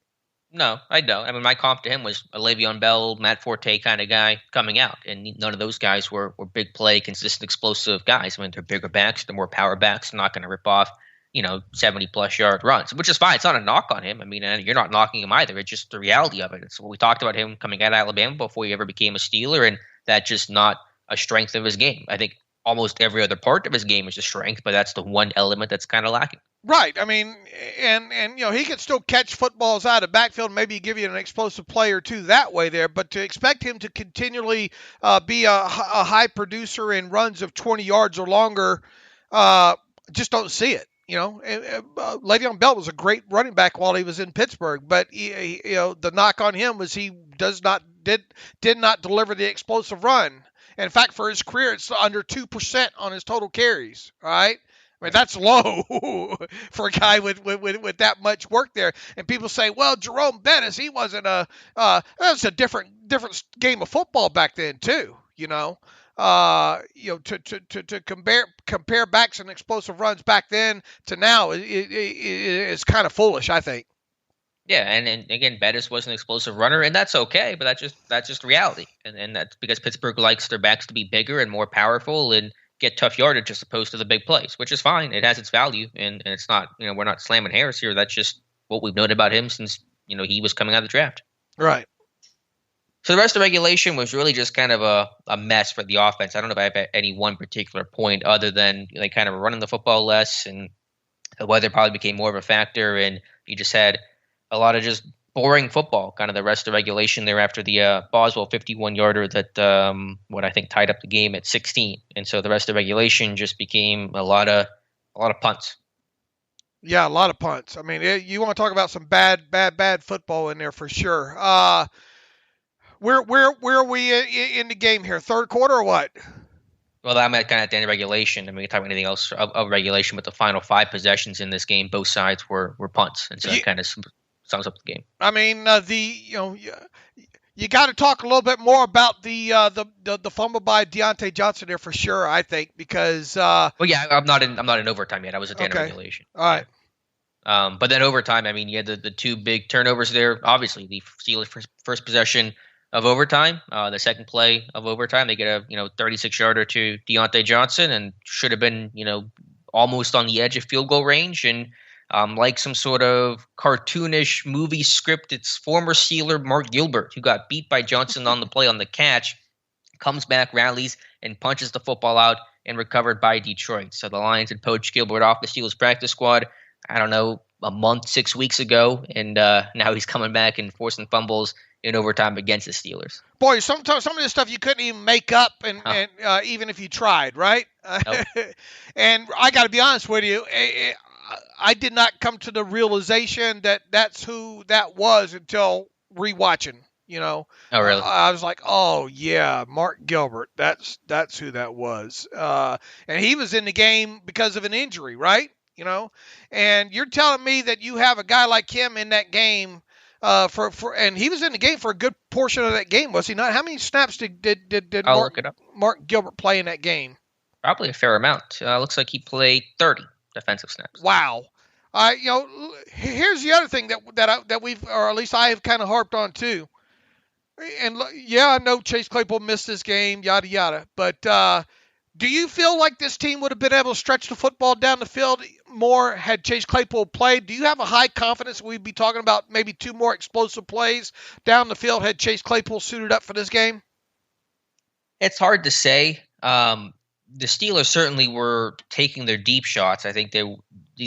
No, I don't. I mean, my comp to him was a Le'Veon Bell, Matt Forte kind of guy coming out, and none of those guys were big play, consistent, explosive guys. I mean, they're bigger backs, they're more power backs, they're not going to rip off, 70-plus yard runs, which is fine. It's not a knock on him. I mean, and you're not knocking him either. It's just the reality of it. It's what we talked about him coming out of Alabama before he ever became a Steeler, and that's just not a strength of his game. I think almost every other part of his game is a strength, but that's the one element that's kind of lacking. Right. I mean, and he can still catch footballs out of backfield, maybe give you an explosive play or two that way there. But to expect him to continually be a high producer in runs of 20 yards or longer, just don't see it. Le'Veon Bell was a great running back while he was in Pittsburgh, but the knock on him was he did not deliver the explosive run. And in fact, for his career, it's under 2% on his total carries. All right. I mean, that's low for a guy with that much work there. And people say, well, Jerome Bettis, he wasn't that was a different game of football back then too. To compare backs and explosive runs back then to now is kind of foolish, I think. Yeah, and again, Bettis was an explosive runner, and that's okay, but that's just reality. And that's because Pittsburgh likes their backs to be bigger and more powerful and get tough yardage as opposed to the big plays, which is fine. It has its value, and it's not, we're not slamming hairs here. That's just what we've known about him since, he was coming out of the draft. Right. So the rest of regulation was really just kind of a mess for the offense. I don't know if I have any one particular point other than they kind of were running the football less, and the weather probably became more of a factor, and you just had a lot of just boring football, kind of the rest of regulation there after the Boswell 51-yarder that what I think tied up the game at 16. And so the rest of regulation just became a lot of punts. Yeah, a lot of punts. I mean, you want to talk about some bad football in there for sure. Where are we in the game here? Third quarter or what? Well, I'm at kind of the end of regulation. I mean, we can talk about anything else of regulation, but the final 5 possessions in this game, both sides were punts. And so it kind of sums up the game. I mean, you got to talk a little bit more about the fumble by Deontay Johnson there for sure. I think because well, yeah, I'm not in overtime yet. I was at the end of regulation. All right. But then overtime, I mean, you had the 2 big turnovers there. Obviously, the Steelers' first possession of overtime, the second play of overtime, they get a 36-yarder to Deontay Johnson, and should have been almost on the edge of field goal range, and like some sort of cartoonish movie script, it's former Steeler Mark Gilbert, who got beat by Johnson on the play on the catch, comes back, rallies, and punches the football out, and recovered by Detroit. So the Lions had poached Gilbert off the Steelers practice squad, I don't know, a month, 6 weeks ago, and now he's coming back and forcing fumbles in overtime against the Steelers. Boy, sometimes some of this stuff you couldn't even make up, and even if you tried, right? Nope. And I got to be honest with you, I did not come to the realization that that's who that was until rewatching. Oh, really? I was like, oh yeah, Mark Gilbert. That's who that was. And he was in the game because of an injury, right? And you're telling me that you have a guy like him in that game. And he was in the game for a good portion of that game, was he not? How many snaps did Mark Gilbert play in that game? Probably a fair amount. Looks like he played 30 defensive snaps. Wow. Here's the other thing that we've, or at least I have kind of harped on too. And yeah, I know Chase Claypool missed this game, yada yada. But do you feel like this team would have been able to stretch the football down the field more had Chase Claypool played? Do you have a high confidence we'd be talking about maybe 2 more explosive plays down the field had Chase Claypool suited up for this game? It's hard to say. The Steelers certainly were taking their deep shots. I think the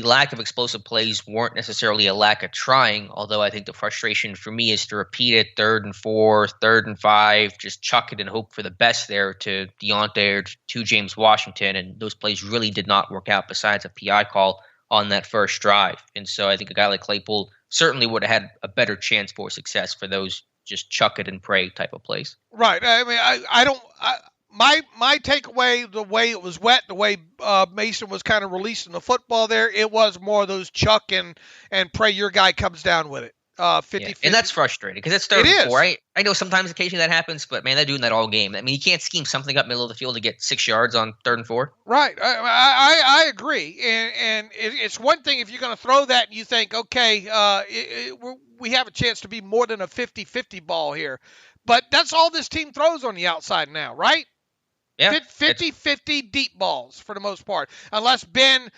lack of explosive plays weren't necessarily a lack of trying, although I think the frustration for me is to repeat it 3rd and 4, 3rd and 5, just chuck it and hope for the best there to Deontay or to James Washington, and those plays really did not work out besides a PI call on that first drive. And so I think a guy like Claypool certainly would have had a better chance for success for those just chuck it and pray type of plays. Right. I mean, My takeaway, the way it was wet, the way Mason was kind of releasing the football there, it was more of those chuck and pray your guy comes down with it. 50-50. And that's frustrating because it's 3rd and 4. I know sometimes occasionally that happens, but man, they're doing that all game. I mean, you can't scheme something up middle of the field to get 6 yards on 3rd and 4. Right. I agree. And it's one thing if you're going to throw that and you think, okay, we have a chance to be more than a 50-50 ball here. But that's all this team throws on the outside now, right? Yeah. 50-50 deep balls for the most part. Unless Ben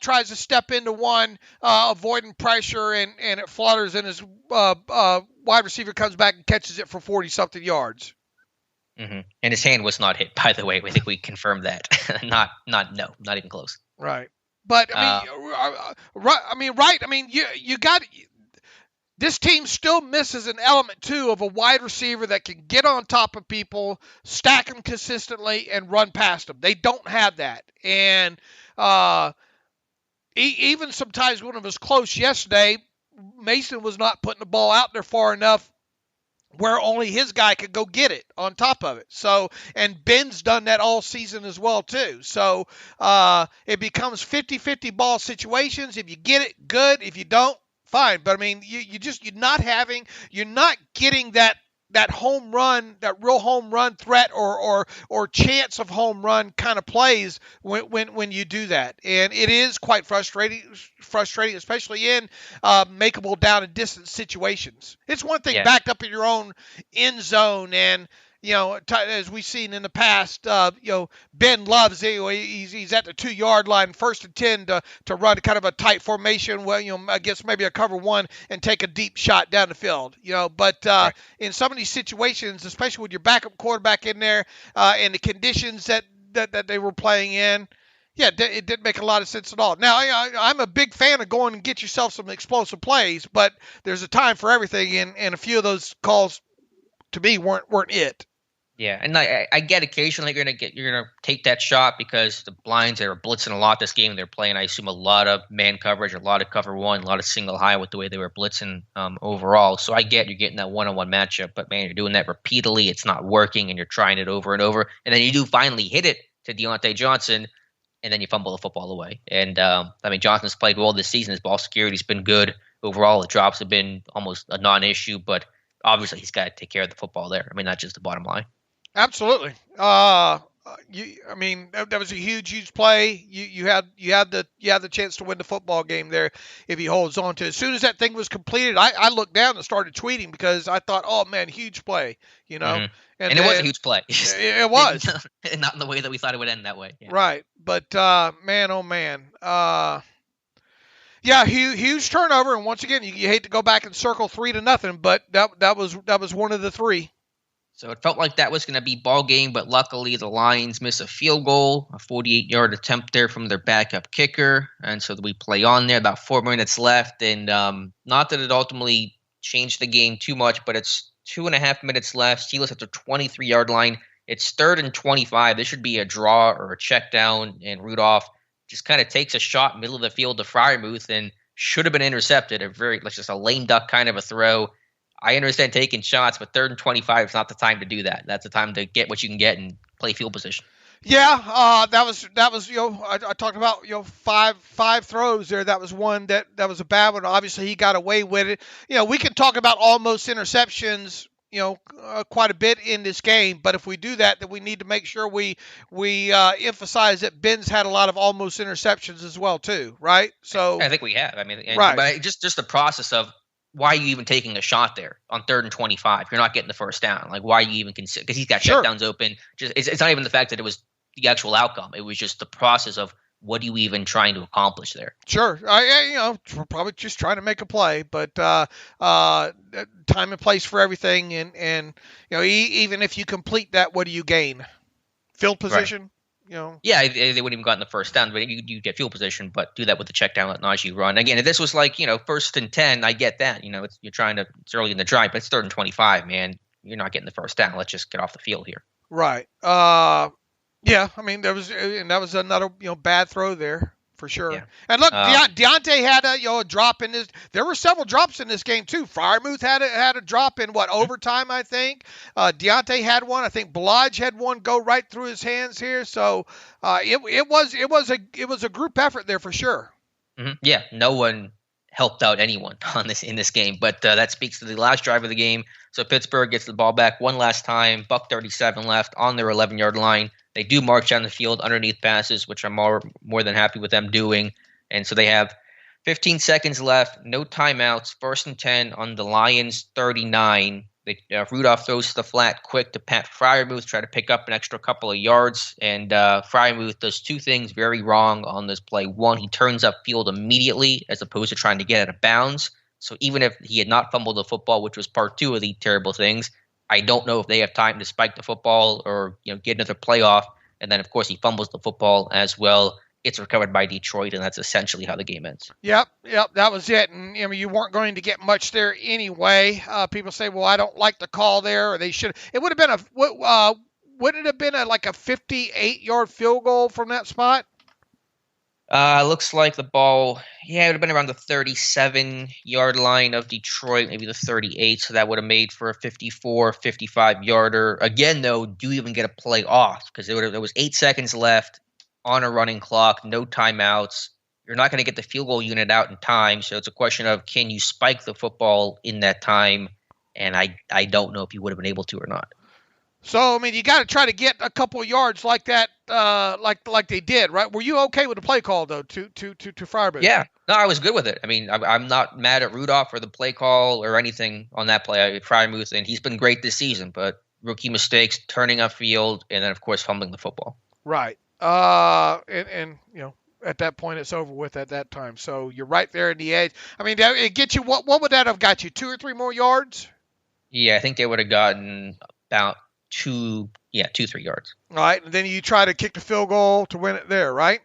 tries to step into one, avoiding pressure, and it flutters and his wide receiver comes back and catches it for 40-something yards. Mm-hmm. And his hand was not hit, by the way. I think we confirmed that. not even close. Right. But I mean, you got this team still misses an element too of a wide receiver that can get on top of people, stack them consistently, and run past them. They don't have that, and even sometimes when it was close yesterday, Mason was not putting the ball out there far enough where only his guy could go get it on top of it. So, and Ben's done that all season as well too. So it becomes 50-50 ball situations. If you get it, good. If you don't, fine. But I mean, you're not getting that home run, that real home run threat or chance of home run kind of plays when you do that. And it is quite frustrating, especially in makeable down and distance situations. It's one thing backed up in your own end zone and, as we've seen in the past, Ben loves, he's at the 2-yard line, 1st and 10 to run kind of a tight formation, against maybe a cover 1 and take a deep shot down the field, But right. In some of these situations, especially with your backup quarterback in there and the conditions that they were playing in, it didn't make a lot of sense at all. Now, I'm a big fan of going and get yourself some explosive plays, but there's a time for everything, and a few of those calls to me weren't it. Yeah, and I get occasionally you're gonna take that shot because the blinds are blitzing a lot this game. They're playing, I assume, a lot of man coverage, a lot of cover 1, a lot of single high with the way they were blitzing overall. So I get you're getting that one-on-one matchup, but man, you're doing that repeatedly. It's not working, and you're trying it over and over, and then you do finally hit it to Deontay Johnson, and then you fumble the football away. And Johnson's played well this season. His ball security's been good overall. The drops have been almost a non-issue, but obviously he's got to take care of the football there. I mean, that's just the bottom line. Absolutely. That was a huge play. You had the chance to win the football game there if he holds on to it. As soon as that thing was completed, I looked down and started tweeting because I thought, oh man, huge play, Mm-hmm. And it was a huge play. It was. Not in the way that we thought it would end that way. Yeah. Right. But man, oh man. Huge turnover, and once again, you hate to go back and circle 3-0, but that was one of the 3. So it felt like that was going to be ball game, but luckily the Lions miss a field goal, a 48-yard attempt there from their backup kicker, and so we play on there. About 4 minutes left, and not that it ultimately changed the game too much, but it's 2.5 minutes left. Steelers at the 23-yard line. It's 3rd and 25. This should be a draw or a check down, and Rudolph just kind of takes a shot middle of the field to Freiermuth and should have been intercepted. Just a lame duck kind of a throw. I understand taking shots, but 3rd and 25 is not the time to do that. That's the time to get what you can get and play field position. Yeah, that was I talked about five throws there. That was one that was a bad one. Obviously, he got away with it. We can talk about almost interceptions, quite a bit in this game. But if we do that, then we need to make sure we emphasize that Ben's had a lot of almost interceptions as well too, right? So I think we have. Right. But just the process of why are you even taking a shot there on 3rd and 25? You're not getting the first down. Like, why are you even consider? Because he's got checkdowns open. It's not even the fact that it was the actual outcome. It was just the process of what are you even trying to accomplish there? Sure. Probably just trying to make a play, but time and place for everything. And even if you complete that, what do you gain? Field position? Right. Yeah, they wouldn't even gotten the first down, but you get field position, but do that with the check down, let Najee run. Again, if this was like, 1st and 10, I get that. It's early in the drive, but it's 3rd and 25, man. You're not getting the first down. Let's just get off the field here. Right. That was another, bad throw there. For sure. Yeah. And look, Deontay had a drop in this. There were several drops in this game too. Freiermuth had a drop in overtime, I think. Deontay had one. I think Blodge had one go right through his hands here. So it was a group effort there for sure. Mm-hmm. Yeah, no one helped out anyone in this game. But that speaks to the last drive of the game. So Pittsburgh gets the ball back one last time, $1:37 left on their 11-yard line. They do march down the field underneath passes, which I'm more than happy with them doing. And so they have 15 seconds left, no timeouts, 1st and 10 on the Lions 39. Rudolph throws to the flat quick to Pat Freiermuth, try to pick up an extra couple of yards. And Freiermuth does two things very wrong on this play. One, he turns upfield immediately as opposed to trying to get out of bounds. So even if he had not fumbled the football, which was part two of the terrible things, I don't know if they have time to spike the football or get another playoff. And then, of course, he fumbles the football as well. It's recovered by Detroit, and that's essentially how the game ends. Yep, that was it. And you weren't going to get much there anyway. People say, "Well, I don't like the call there," or they should. It would have been would it have been like a 58-yard field goal from that spot? Looks like the ball, it would have been around the 37-yard line of Detroit, maybe the 38. So that would have made for a 54, 55-yarder. Again, though, do you even get a play off? Because there was 8 seconds left on a running clock, no timeouts. You're not going to get the field goal unit out in time, so it's a question of can you spike the football in that time, and I don't know if you would have been able to or not. So, you got to try to get a couple of yards like that, like they did, right? Were you okay with the play call, though, to Freiermuth? Yeah. No, I was good with it. I'm not mad at Rudolph or the play call or anything on that play. Freiermuth, and he's been great this season, but rookie mistakes, turning upfield, and then, of course, fumbling the football. Right. And at that point it's over with at that time. So you're right there in the edge. It gets you, what would that have got you? 2 or 3 more yards? Yeah, I think they would have gotten about 2, 3 yards. All right. And then you try to kick the field goal to win it there, right?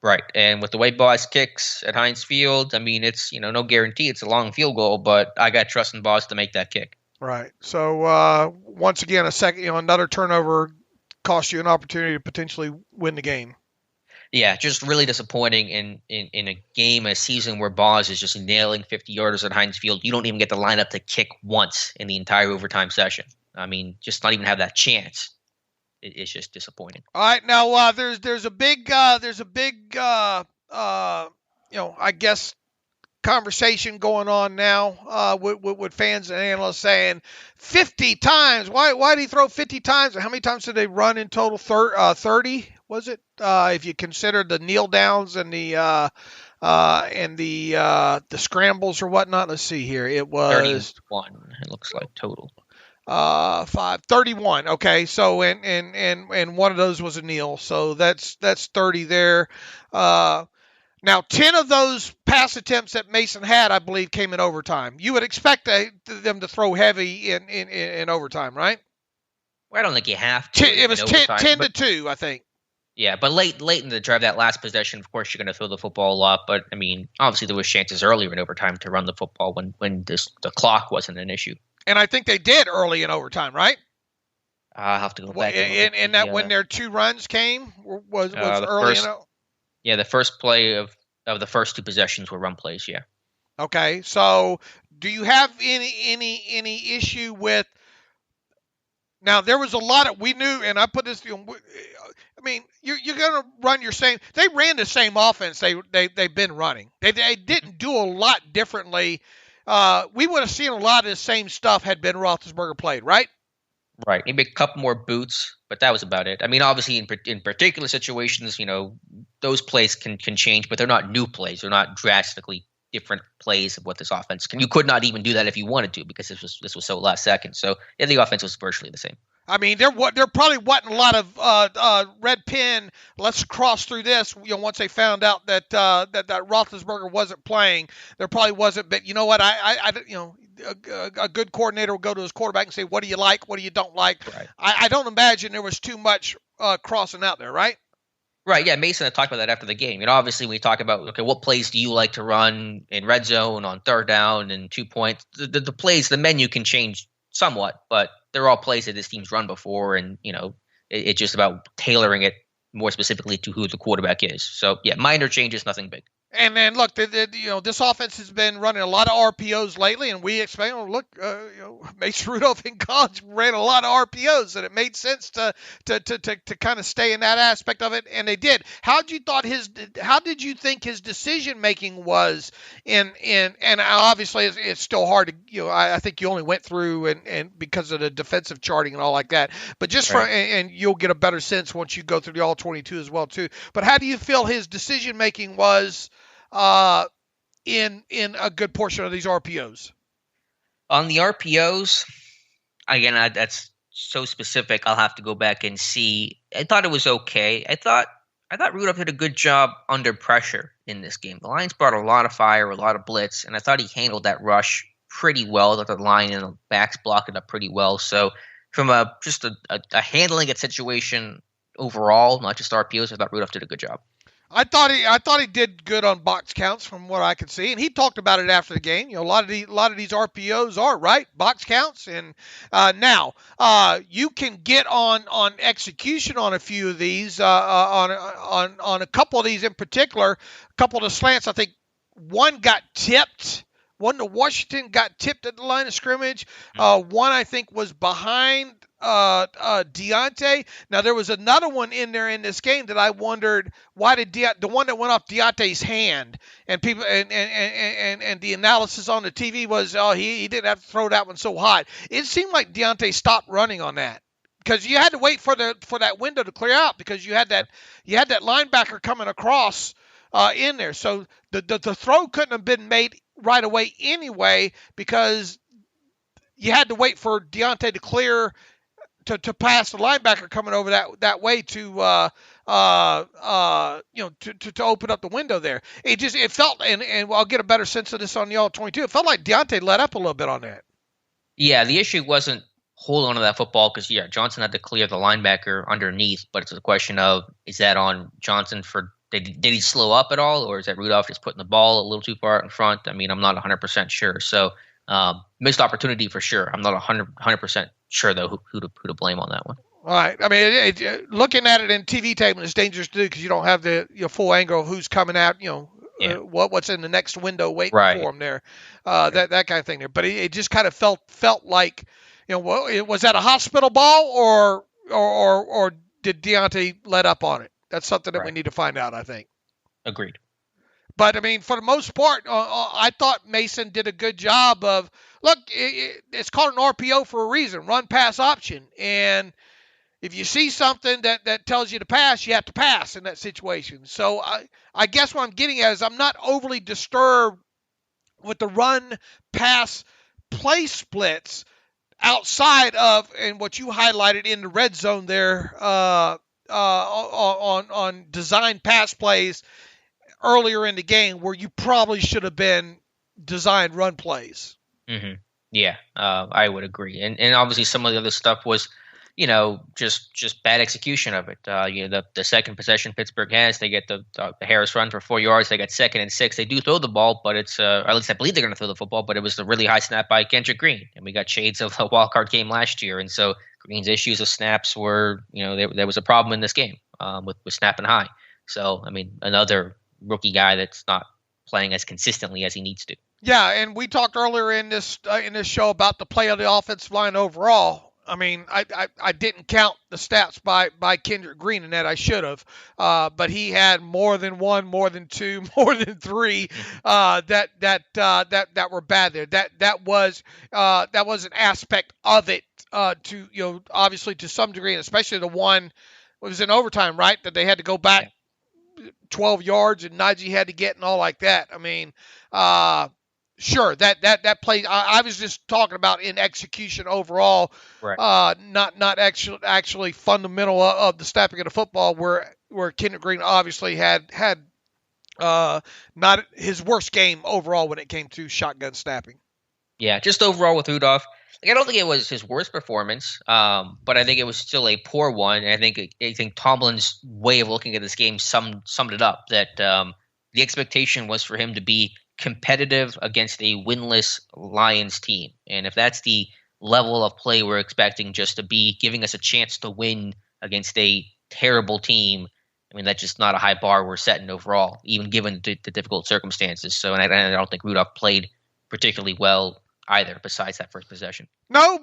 Right. And with the way Boz kicks at Heinz Field, it's, no guarantee it's a long field goal, but I got trust in Boz to make that kick. Right. So, once again, another turnover cost you an opportunity to potentially win the game. Yeah, just really disappointing in a game, a season where Boz is just nailing 50-yarders at Heinz Field. You don't even get the lineup to kick once in the entire overtime session. Just not even have that chance. It's just disappointing. All right, now there's a big I guess conversation going on now with fans and analysts saying 50 times. Why did he throw 50 times? How many times did they run in total? 30 was it? If you consider the kneel downs and the scrambles or whatnot. Let's see here. It was 31. It looks like total. 31. Okay, so and one of those was a kneel, so that's 30 there. Now, 10 of those pass attempts that Mason had, I believe, came in overtime. You would expect them to throw heavy in overtime, right? Well, I don't think you have to. It was 10 to 2, I think. Yeah, but late in the drive, that last possession, of course, you're going to throw the football a lot. But, obviously there was chances earlier in overtime to run the football when the clock wasn't an issue. And I think they did early in overtime, right? I'll have to go back. And that when their 2 runs came was early in. Yeah, the first play of the first 2 possessions were run plays. Yeah. Okay, so do you have any issue with? Now there was a lot of we knew, and I put this. You're going to run your same. They ran the same offense they've been running. They didn't do a lot differently. We would have seen a lot of the same stuff had Ben Roethlisberger played, right? Right. Maybe a couple more boots, but that was about it. Obviously, in particular situations, those plays can change, but they're not new plays. They're not drastically different plays of what this offense can. You could not even do that if you wanted to because this was so last second. So yeah, the offense was virtually the same. There probably wasn't a lot of red pin. Let's cross through this. Once they found out that Roethlisberger wasn't playing, there probably wasn't. But you know what? A good coordinator will go to his quarterback and say, "What do you like? What do you don't like?" Right. I don't imagine there was too much crossing out there, right? Right. Yeah. Mason had talked about that after the game. Obviously, we talk about what plays do you like to run in red zone on 3rd down and 2 points. The plays, the menu can change somewhat, but they're all plays that this team's run before, and it's just about tailoring it more specifically to who the quarterback is. So yeah, minor changes, nothing big. And then look, this offense has been running a lot of RPOs lately, and we expect. Mason Rudolph in college ran a lot of RPOs, and it made sense to kind of stay in that aspect of it, and they did. How did you think his decision making was and obviously it's still hard to I think you only went through and because of the defensive charting and all like that, but just Right. and you'll get a better sense once you go through the all 22 as well too. But how do you feel his decision making was? In a good portion of these RPOs. On the RPOs, again, that's so specific. I'll have to go back and see. I thought it was okay. I thought Rudolph did a good job under pressure in this game. The Lions brought a lot of fire, a lot of blitz, and I thought he handled that rush pretty well. That the line and the backs blocked it up pretty well. So from a handling it situation overall, not just RPOs, I thought Rudolph did a good job. I thought he did good on box counts from what I could see, and he talked about it after the game. A lot of these RPOs are right box counts, and now you can get on execution on a few of these, on a couple of these in particular. A couple of the slants, I think one got tipped. One to Washington got tipped at the line of scrimmage. One I think was behind Deontay. Now there was another one in there in this game that I wondered why did the one that went off Deontay's hand, and people and the analysis on the TV was he didn't have to throw that one so hot. It seemed like Deontay stopped running on that because you had to wait for that window to clear out because you had that linebacker coming across in there. So the throw couldn't have been made right away anyway because you had to wait for Deontay to clear to pass the linebacker coming over that way to open up the window there. It felt and I'll get a better sense of this on the all 22. It felt like Deontay let up a little bit on that. Yeah, the issue wasn't holding on to that football because Johnson had to clear the linebacker underneath, but it's a question of is that on Johnson for did he slow up at all, or is that Rudolph just putting the ball a little too far out in front? I mean, I'm not 100% sure. So missed opportunity for sure. I'm not 100% sure though who to blame on that one. All right. I mean, looking at it in TV table is dangerous to do because you don't have the full angle of who's coming out. What's in the next window waiting for him there. That kind of thing there. But it just kind of felt like was that a hospital ball or did Deontay let up on it? That's something that we need to find out, I think. Agreed. But, I mean, for the most part, I thought Mason did a good job of, look, it's called an RPO for a reason, run-pass option. And if you see something that tells you to pass, you have to pass in that situation. So I guess what I'm getting at is I'm not overly disturbed with the run-pass play splits outside of, and what you highlighted in the red zone there, on design pass plays earlier in the game where you probably should have been designed run plays. Mm-hmm. Yeah, I would agree. And obviously some of the other stuff was, just bad execution of it. The second possession Pittsburgh has, they get the Harris run for 4 yards. They got 2nd and 6. They do throw the ball, but it's, or at least I believe they're going to throw the football, but it was the really high snap by Kendrick Green. And we got shades of the wild card game last year. And so Green's issues of snaps were, there was a problem in this game with snapping high. So, I mean, another rookie guy that's not playing as consistently as he needs to. Yeah, and we talked earlier in this show about the play of the offensive line overall. I mean, I didn't count the stats by Kendrick Green in that. I should have, but he had more than one, more than two, more than three that were bad there. That was an aspect of it to obviously to some degree, and especially the one it was in overtime, right? That they had to go back 12 yards and Najee had to get and all like that. I mean, sure, that play. I was just talking about in execution overall, right. Not actually fundamental of the snapping of the football, where Kendrick Green obviously had not his worst game overall when it came to shotgun snapping. Yeah, just overall with Rudolph, I don't think it was his worst performance, but I think it was still a poor one. And I think Tomlin's way of looking at this game summed it up. That the expectation was for him to be competitive against a winless Lions team. And if that's the level of play we're expecting, just to be giving us a chance to win against a terrible team, I mean, that's just not a high bar we're setting overall, even given the difficult circumstances. So, and I don't think Rudolph played particularly well either, besides that first possession. No,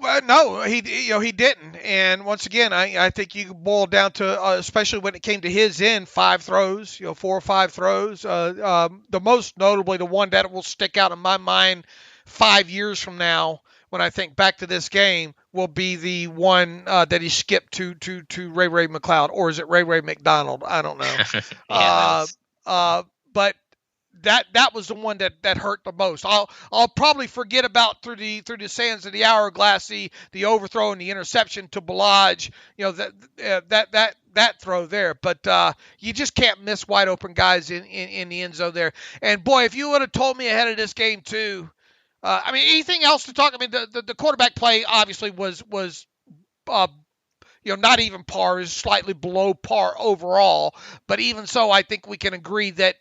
he didn't. And once again, I think you boil down to especially when it came to his end, 5 throws, 4 or 5 throws. The most notably, the one that will stick out in my mind 5 years from now, when I think back to this game, will be the one that he skipped to Ray McCloud, or is it Ray McDonald? I don't know. But that was the one that hurt the most. I'll probably forget about through the sands of the hourglass the overthrow and the interception to Balaj, that throw there. But you just can't miss wide open guys in the end zone there. And boy, if you would have told me ahead of this game too. Anything else to talk? I mean, the quarterback play obviously was not even par, is slightly below par overall. But even so, I think we can agree that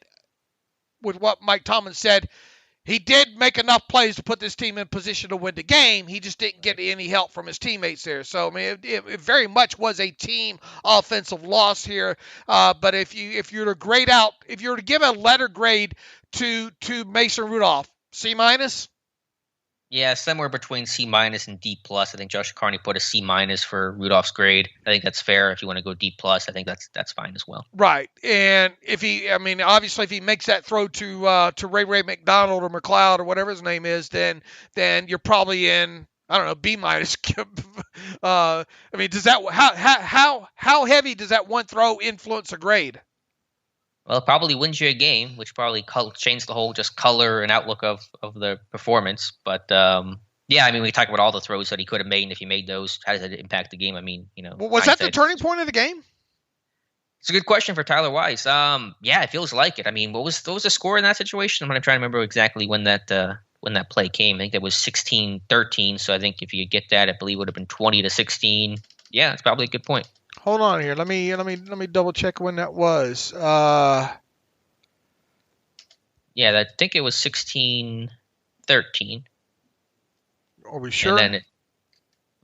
with what Mike Tomlin said, he did make enough plays to put this team in position to win the game. He just didn't get any help from his teammates there. So, I mean, it very much was a team offensive loss here. But if you were to give a letter grade to Mason Rudolph, C-? Yeah, somewhere between C- and D+. I think Josh Carney put a C- for Rudolph's grade. I think that's fair. If you want to go D+, I think that's fine as well. Right. And obviously if he makes that throw to Ray McDonald or McLeod or whatever his name is, then you're probably in, I don't know, B-. Does that how heavy does that one throw influence a grade? Well, it probably wins you a game, which probably changed the whole just color and outlook of the performance. But we talk about all the throws that he could have made, and if he made those, how does that impact the game? Was that the turning point of the game? It's a good question for Tyler Wise. It feels like it. I mean, what was the score in that situation? I'm trying to remember exactly when that play came. I think that was 16-13. So I think if you get that, I believe it would have been 20-16. Yeah, it's probably a good point. Hold on here. Let me double check when that was. I think it was 16-13. Are we sure? And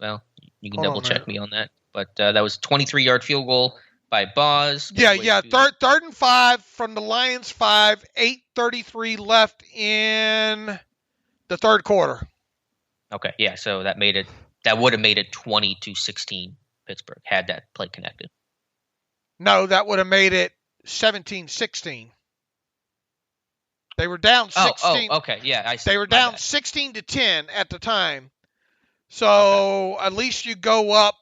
then you can double check me on that. But that was a 23-yard field goal by Boz. Third and 5 from the Lions 5. 8:33 left in the third quarter. Okay, yeah. So that would have made it 20-16. Pittsburgh had that play connected. No, that would have made it 17-16. They were down 16. Oh, okay, yeah, I see. They were down 16-10 at the time. So At least you go up.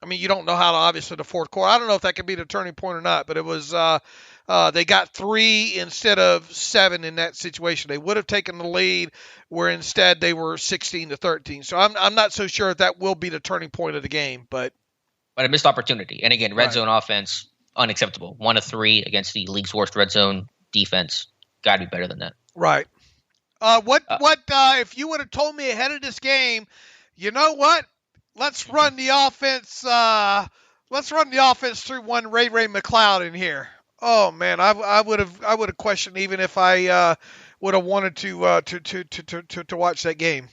I mean, you don't know how to, obviously, the fourth quarter. I don't know if that could be the turning point or not, but it was they got 3 instead of 7 in that situation. They would have taken the lead, where instead they were 16-13. So I'm not so sure if that will be the turning point of the game, but a missed opportunity. And again, red zone offense, unacceptable. 1 of 3 against the league's worst red zone defense. Got to be better than that. Right. If you would have told me ahead of this game, you know what? Let's run the offense. Let's run the offense through one Ray McCloud in here. Oh man, I would have questioned even if I would have wanted to watch that game.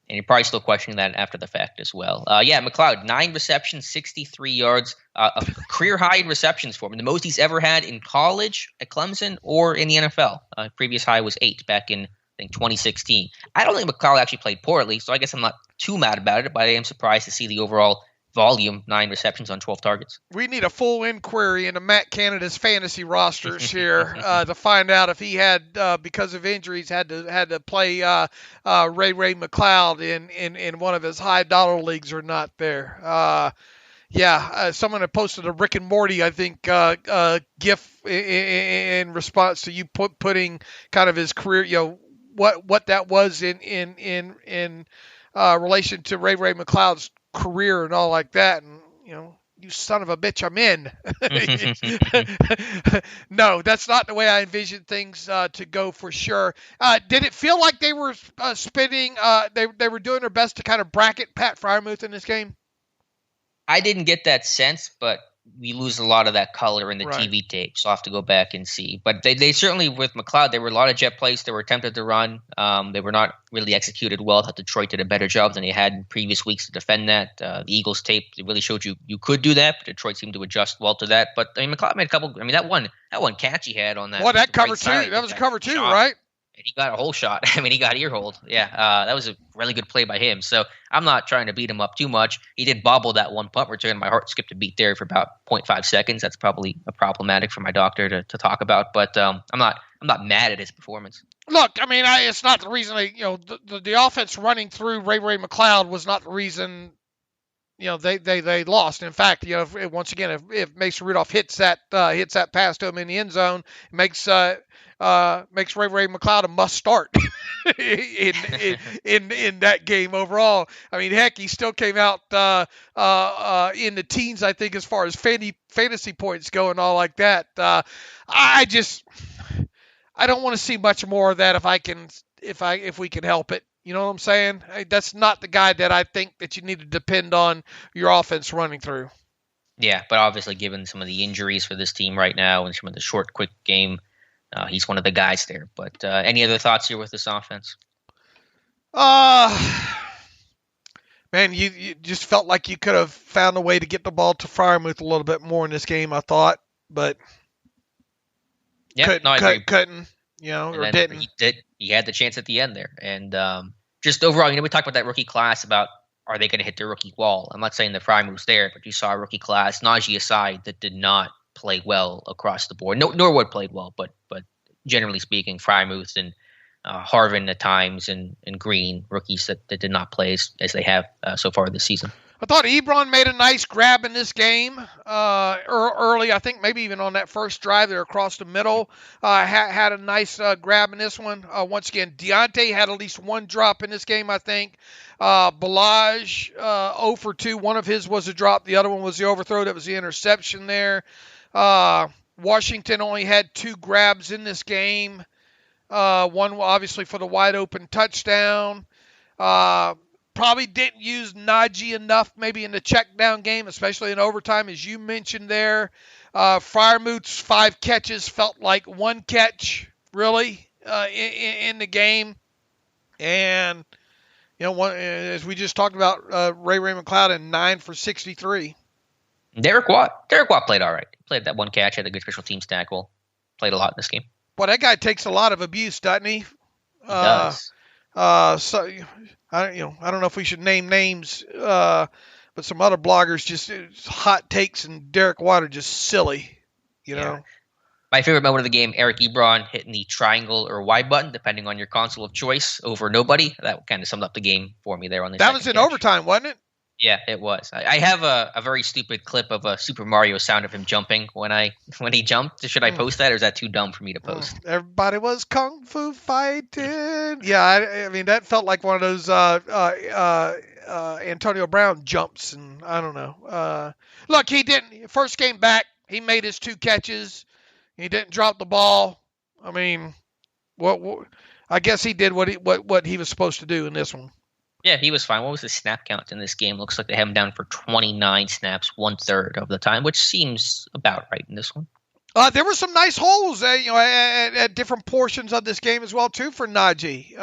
And you're probably still questioning that after the fact as well. McCloud, 9 receptions, 63 yards, a career high in receptions for him. The most he's ever had in college at Clemson or in the NFL. Previous high was 8 back in, I think, 2016. I don't think McCloud actually played poorly, so I guess I'm not too mad about it, but I am surprised to see the overall volume, 9 receptions on 12 targets. We need a full inquiry into Matt Canada's fantasy rosters here to find out if he had, because of injuries, had to play Ray McCloud in one of his high dollar leagues or not there. Someone had posted a Rick and Morty, I think, GIF in response to you putting kind of his career, what that was in relation to Ray McCloud's career and all like that, and you son of a bitch, I'm in. No, that's not the way I envisioned things to go for sure. Did it feel like they were spinning? They were doing their best to kind of bracket Pat Freiermuth in this game? I didn't get that sense, but we lose a lot of that color in the Right. TV tape, so I'll have to go back and see. But they certainly, with McLeod, there were a lot of jet plays that were attempted to run. They were not really executed well. I thought Detroit did a better job than they had in previous weeks to defend that. The Eagles tape, it really showed you could do that, but Detroit seemed to adjust well to that. But I mean, McLeod made a couple. I mean, that one catch he had on that. Well, that cover right two. side, That was a cover two, shot. right? He got a whole shot. I mean, he got ear hold. Yeah, that was a really good play by him. So I'm not trying to beat him up too much. He did bobble that one punt return. My heart skipped a beat there for about 0.5 seconds. That's probably problematic for my doctor to talk about. But I'm not mad at his performance. Look, I mean, it's not the reason the offense running through Ray McLeod was not the reason. They lost. In fact, if Mason Rudolph hits that pass to him in the end zone, it makes Ray McLeod a must start in that game overall. I mean, heck, he still came out in the teens, I think, as far as fantasy points go and all like that. I don't want to see much more of that if we can help it. You know what I'm saying? That's not the guy that I think that you need to depend on your offense running through. Yeah, but obviously given some of the injuries for this team right now and some of the short, quick game, he's one of the guys there. But any other thoughts here with this offense? Man, you just felt like you could have found a way to get the ball to Freiermuth a little bit more in this game, I thought, but couldn't. Or didn't. He had the chance at the end there. And just overall, we talked about that rookie class about are they going to hit their rookie wall? I'm not saying the Fryermuth's there, but you saw a rookie class, Najee aside, that did not play well across the board. Norwood played well, but generally speaking, Freiermuth and Harvin at times and Green, rookies that did not play as they have so far this season. I thought Ebron made a nice grab in this game early. I think maybe even on that first drive there across the middle. Had a nice grab in this one. Once again, Deontay had at least one drop in this game, I think. Balaj, 0 for 2. One of his was a drop. The other one was the overthrow. That was the interception there. Washington only had 2 grabs in this game. One obviously for the wide open touchdown. Probably didn't use Najee enough maybe in the check down game, especially in overtime, as you mentioned there. Freiermuth's 5 catches felt like 1 catch, really, in the game. And, as we just talked about, Ray McLeod and 9 for 63. Derek Watt played all right. Played that 1 catch, had a good special teams tackle. Played a lot in this game. Well, that guy takes a lot of abuse, doesn't he? He does. So I don't know if we should name names, but some other bloggers just hot takes and Derek Watt are just silly, know. My favorite moment of the game, Eric Ebron hitting the triangle or Y button, depending on your console of choice, over nobody. That kind of summed up the game for me there on the. That was in overtime, wasn't it? Yeah, it was. I have a very stupid clip of a Super Mario sound of him jumping when he jumped. Should I post that, or is that too dumb for me to post? Everybody was kung fu fighting. Yeah, I mean that felt like one of those Antonio Brown jumps, and I don't know. Look, he didn't. First game back, he made his 2 catches. He didn't drop the ball. I mean, what I guess he did what he was supposed to do in this one. Yeah, he was fine. What was his snap count in this game? Looks like they have him down for 29 snaps, 1/3 of the time, which seems about right in this one. There were some nice holes, at different portions of this game as well, too, for Najee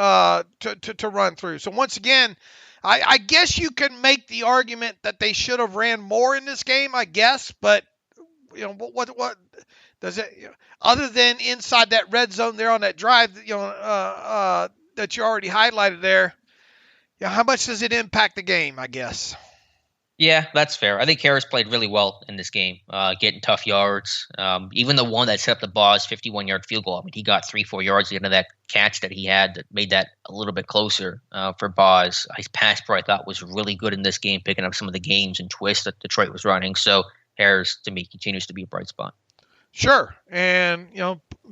to run through. So once again, I guess you can make the argument that they should have ran more in this game, I guess. But what does it? Other than inside that red zone there on that drive, that you already highlighted there. Yeah, how much does it impact the game, I guess? Yeah, that's fair. I think Harris played really well in this game, getting tough yards. Even the one that set up the Boz 51-yard field goal, I mean, he got 3-4 yards at the end of that catch that he had that made that a little bit closer for Boz. His pass pro, I thought, was really good in this game, picking up some of the games and twists that Detroit was running. So Harris, to me, continues to be a bright spot. Sure. And,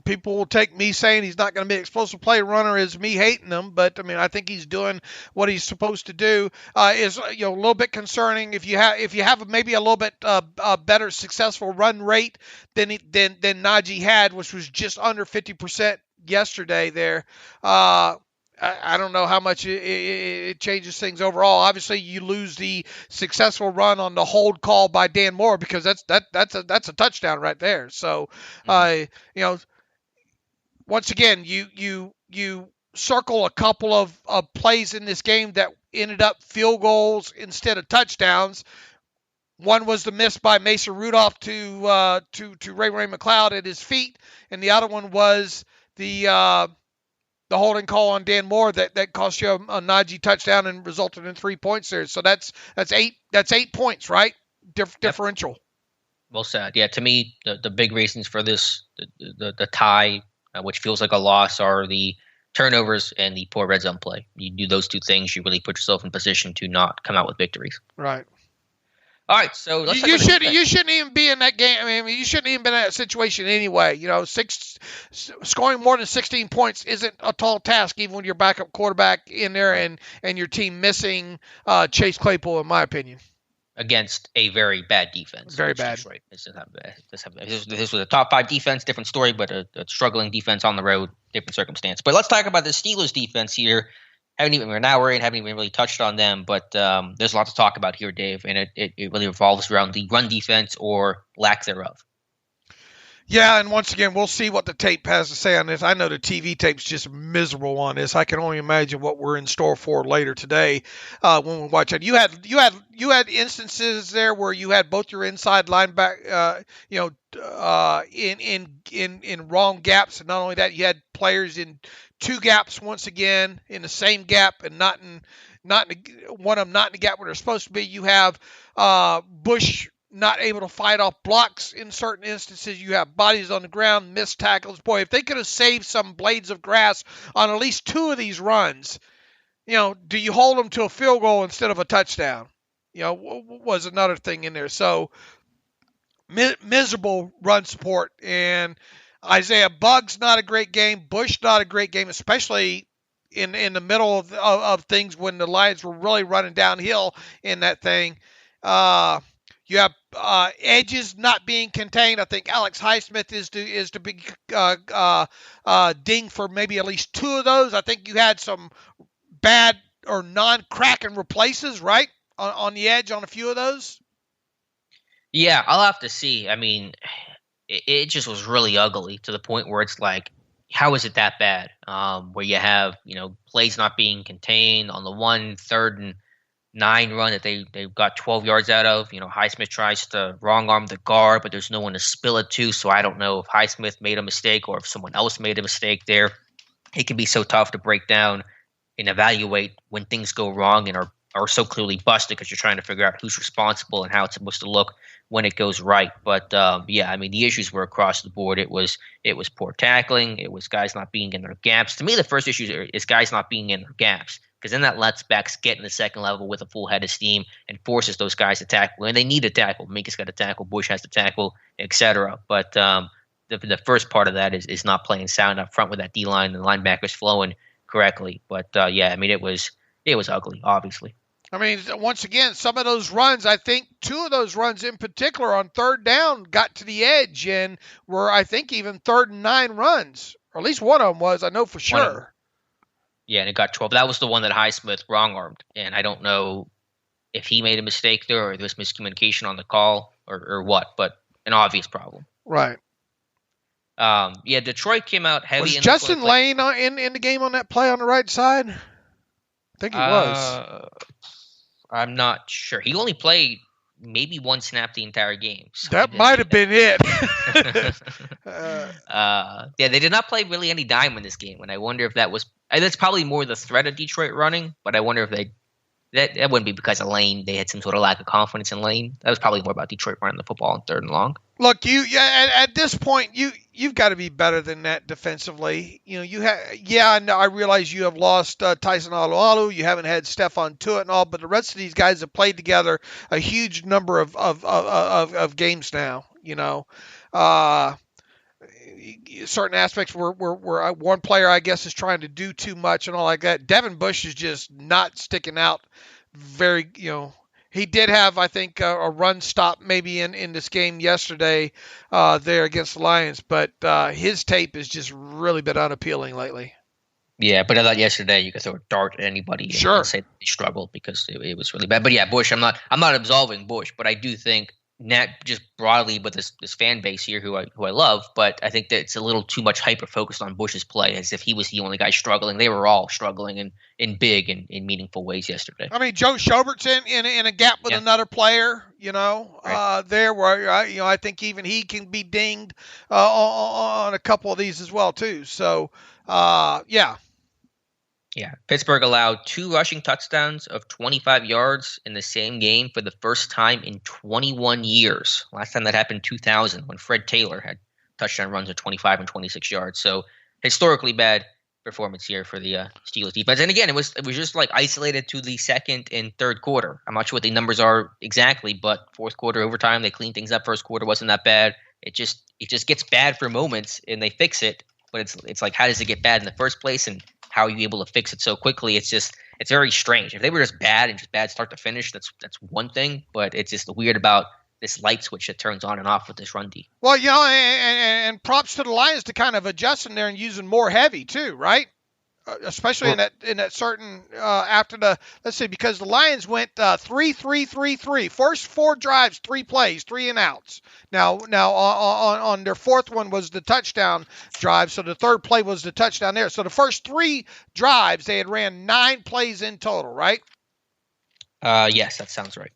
people will take me saying he's not going to be an explosive play runner as me hating him, but I mean, I think he's doing what he's supposed to do. Is a little bit concerning if you have maybe a little bit better successful run rate than Najee had, which was just under 50% yesterday there. I don't know how much it changes things overall. Obviously, you lose the successful run on the hold call by Dan Moore because that's a touchdown right there. So, once again, you circle a couple of plays in this game that ended up field goals instead of touchdowns. One was the miss by Mason Rudolph to Ray McLeod at his feet, and the other one was the holding call on Dan Moore that cost you a Najee touchdown and resulted in 3 points there. So that's 8 points, right? Differential. Well said. Yeah, to me, the big reasons for this, the tie, which feels like a loss, are the turnovers and the poor red zone play. You do those two things, you really put yourself in position to not come out with victories. Right. All right, so let's you shouldn't even be in that game. I mean, you shouldn't even been in that situation anyway. Scoring more than 16 points isn't a tall task, even when you're backup quarterback in there and your team missing Chase Claypool, in my opinion. Against a very bad defense. Very bad. Right. This was a top 5 defense, different story, but a struggling defense on the road, different circumstance. But let's talk about the Steelers defense here. Haven't even really touched on them, but there's a lot to talk about here, Dave, and it really revolves around the run defense or lack thereof. Yeah, and once again, we'll see what the tape has to say on this. I know the TV tape's just miserable on this. I can only imagine what we're in store for later today when we watch it. You had instances there where you had both your inside linebacker, in wrong gaps, and not only that, you had players in 2 gaps once again in the same gap, and not in one of them not in the gap where they're supposed to be. You have Bush not able to fight off blocks in certain instances. You have bodies on the ground, missed tackles. Boy, if they could have saved some blades of grass on at least 2 of these runs, do you hold them to a field goal instead of a touchdown? Was another thing in there. So miserable run support. And Isaiah Bugg's not a great game. Bush not a great game, especially in the middle of things when the Lions were really running downhill in that thing. You have edges not being contained. I think Alex Highsmith is the big ding for maybe at least 2 of those. I think you had some bad or non-cracking replaces, right, on the edge on a few of those. Yeah, I'll have to see. I mean, it just was really ugly to the point where it's like, how is it that bad? Where you have, plays not being contained on the 3rd and 9 run that they got 12 yards out of. Highsmith tries to wrong arm the guard, but there's no one to spill it to. So I don't know if Highsmith made a mistake or if someone else made a mistake there. It can be so tough to break down and evaluate when things go wrong and are so clearly busted because you're trying to figure out who's responsible and how it's supposed to look when it goes right. But I mean, the issues were across the board. It was poor tackling. It was guys not being in their gaps. To me, the first issue is guys not being in their gaps, because then that lets backs get in the second level with a full head of steam and forces those guys to tackle. And they need to tackle. Minka's got to tackle. Bush has to tackle, etc. But the first part of that is not playing sound up front with that D-line and the linebackers flowing correctly. But I mean, it was ugly, obviously. I mean, once again, some of those runs, I think 2 of those runs in particular on 3rd down got to the edge and were, I think, even 3rd and 9 runs. Or at least one of them was, I know for sure. Yeah, and it got 12. That was the one that Highsmith wrong-armed. And I don't know if he made a mistake there or there was miscommunication on the call or what, but an obvious problem. Right. Detroit came out heavy. Was Justin Lane in the game on that play on the right side? I think he was. I'm not sure. He only played maybe 1 snap the entire game. So that might have been it. They did not play really any dime in this game, and I wonder if that was. That's probably more the threat of Detroit running, but I wonder if that wouldn't be because of Lane. They had some sort of lack of confidence in Lane. That was probably more about Detroit running the football on 3rd and long. Look, at this point, you've got to be better than that defensively. I realize you have lost Tyson Alualu. You haven't had Stephon Tuitt and all, but the rest of these guys have played together a huge number of games now. Certain aspects where one player, I guess, is trying to do too much and all like that. Devin Bush is just not sticking out very, He did have, I think, a run stop maybe in this game yesterday there against the Lions, but his tape has just really been unappealing lately. Yeah, but I thought yesterday you could throw a dart at anybody and say they struggled because it was really bad. But yeah, Bush, I'm not absolving Bush, but I do think not just broadly, but this fan base here who I love, but I think that it's a little too much hyper focused on Bush's play as if he was the only guy struggling. They were all struggling in big and in meaningful ways yesterday. I mean, Joe Schobert's in a gap with another player, there where I think even he can be dinged on a couple of these as well too. So yeah. Yeah, Pittsburgh allowed 2 rushing touchdowns of 25 yards in the same game for the first time in 21 years. Last time that happened, 2000, when Fred Taylor had touchdown runs of 25 and 26 yards. So historically bad performance here for the Steelers defense. And again, it was just like isolated to the second and third quarter. I'm not sure what the numbers are exactly, but fourth quarter overtime, they cleaned things up. First quarter wasn't that bad. It just gets bad for moments and they fix it. But it's like, how does it get bad in the first place? And how are you able to fix it so quickly? It's very strange. If they were just bad start to finish, that's one thing. But it's just weird about this light switch that turns on and off with this run D. Well, and props to the Lions to kind of adjusting there and using more heavy too, right? Especially in that certain after the, let's see, because the Lions went 3-3-3-3. First 4 drives, 3 plays, 3 and outs. Now on their fourth one was the touchdown drive, so the third play was the touchdown there. So the first 3 drives they had ran 9 plays in total, right? Yes, that sounds right.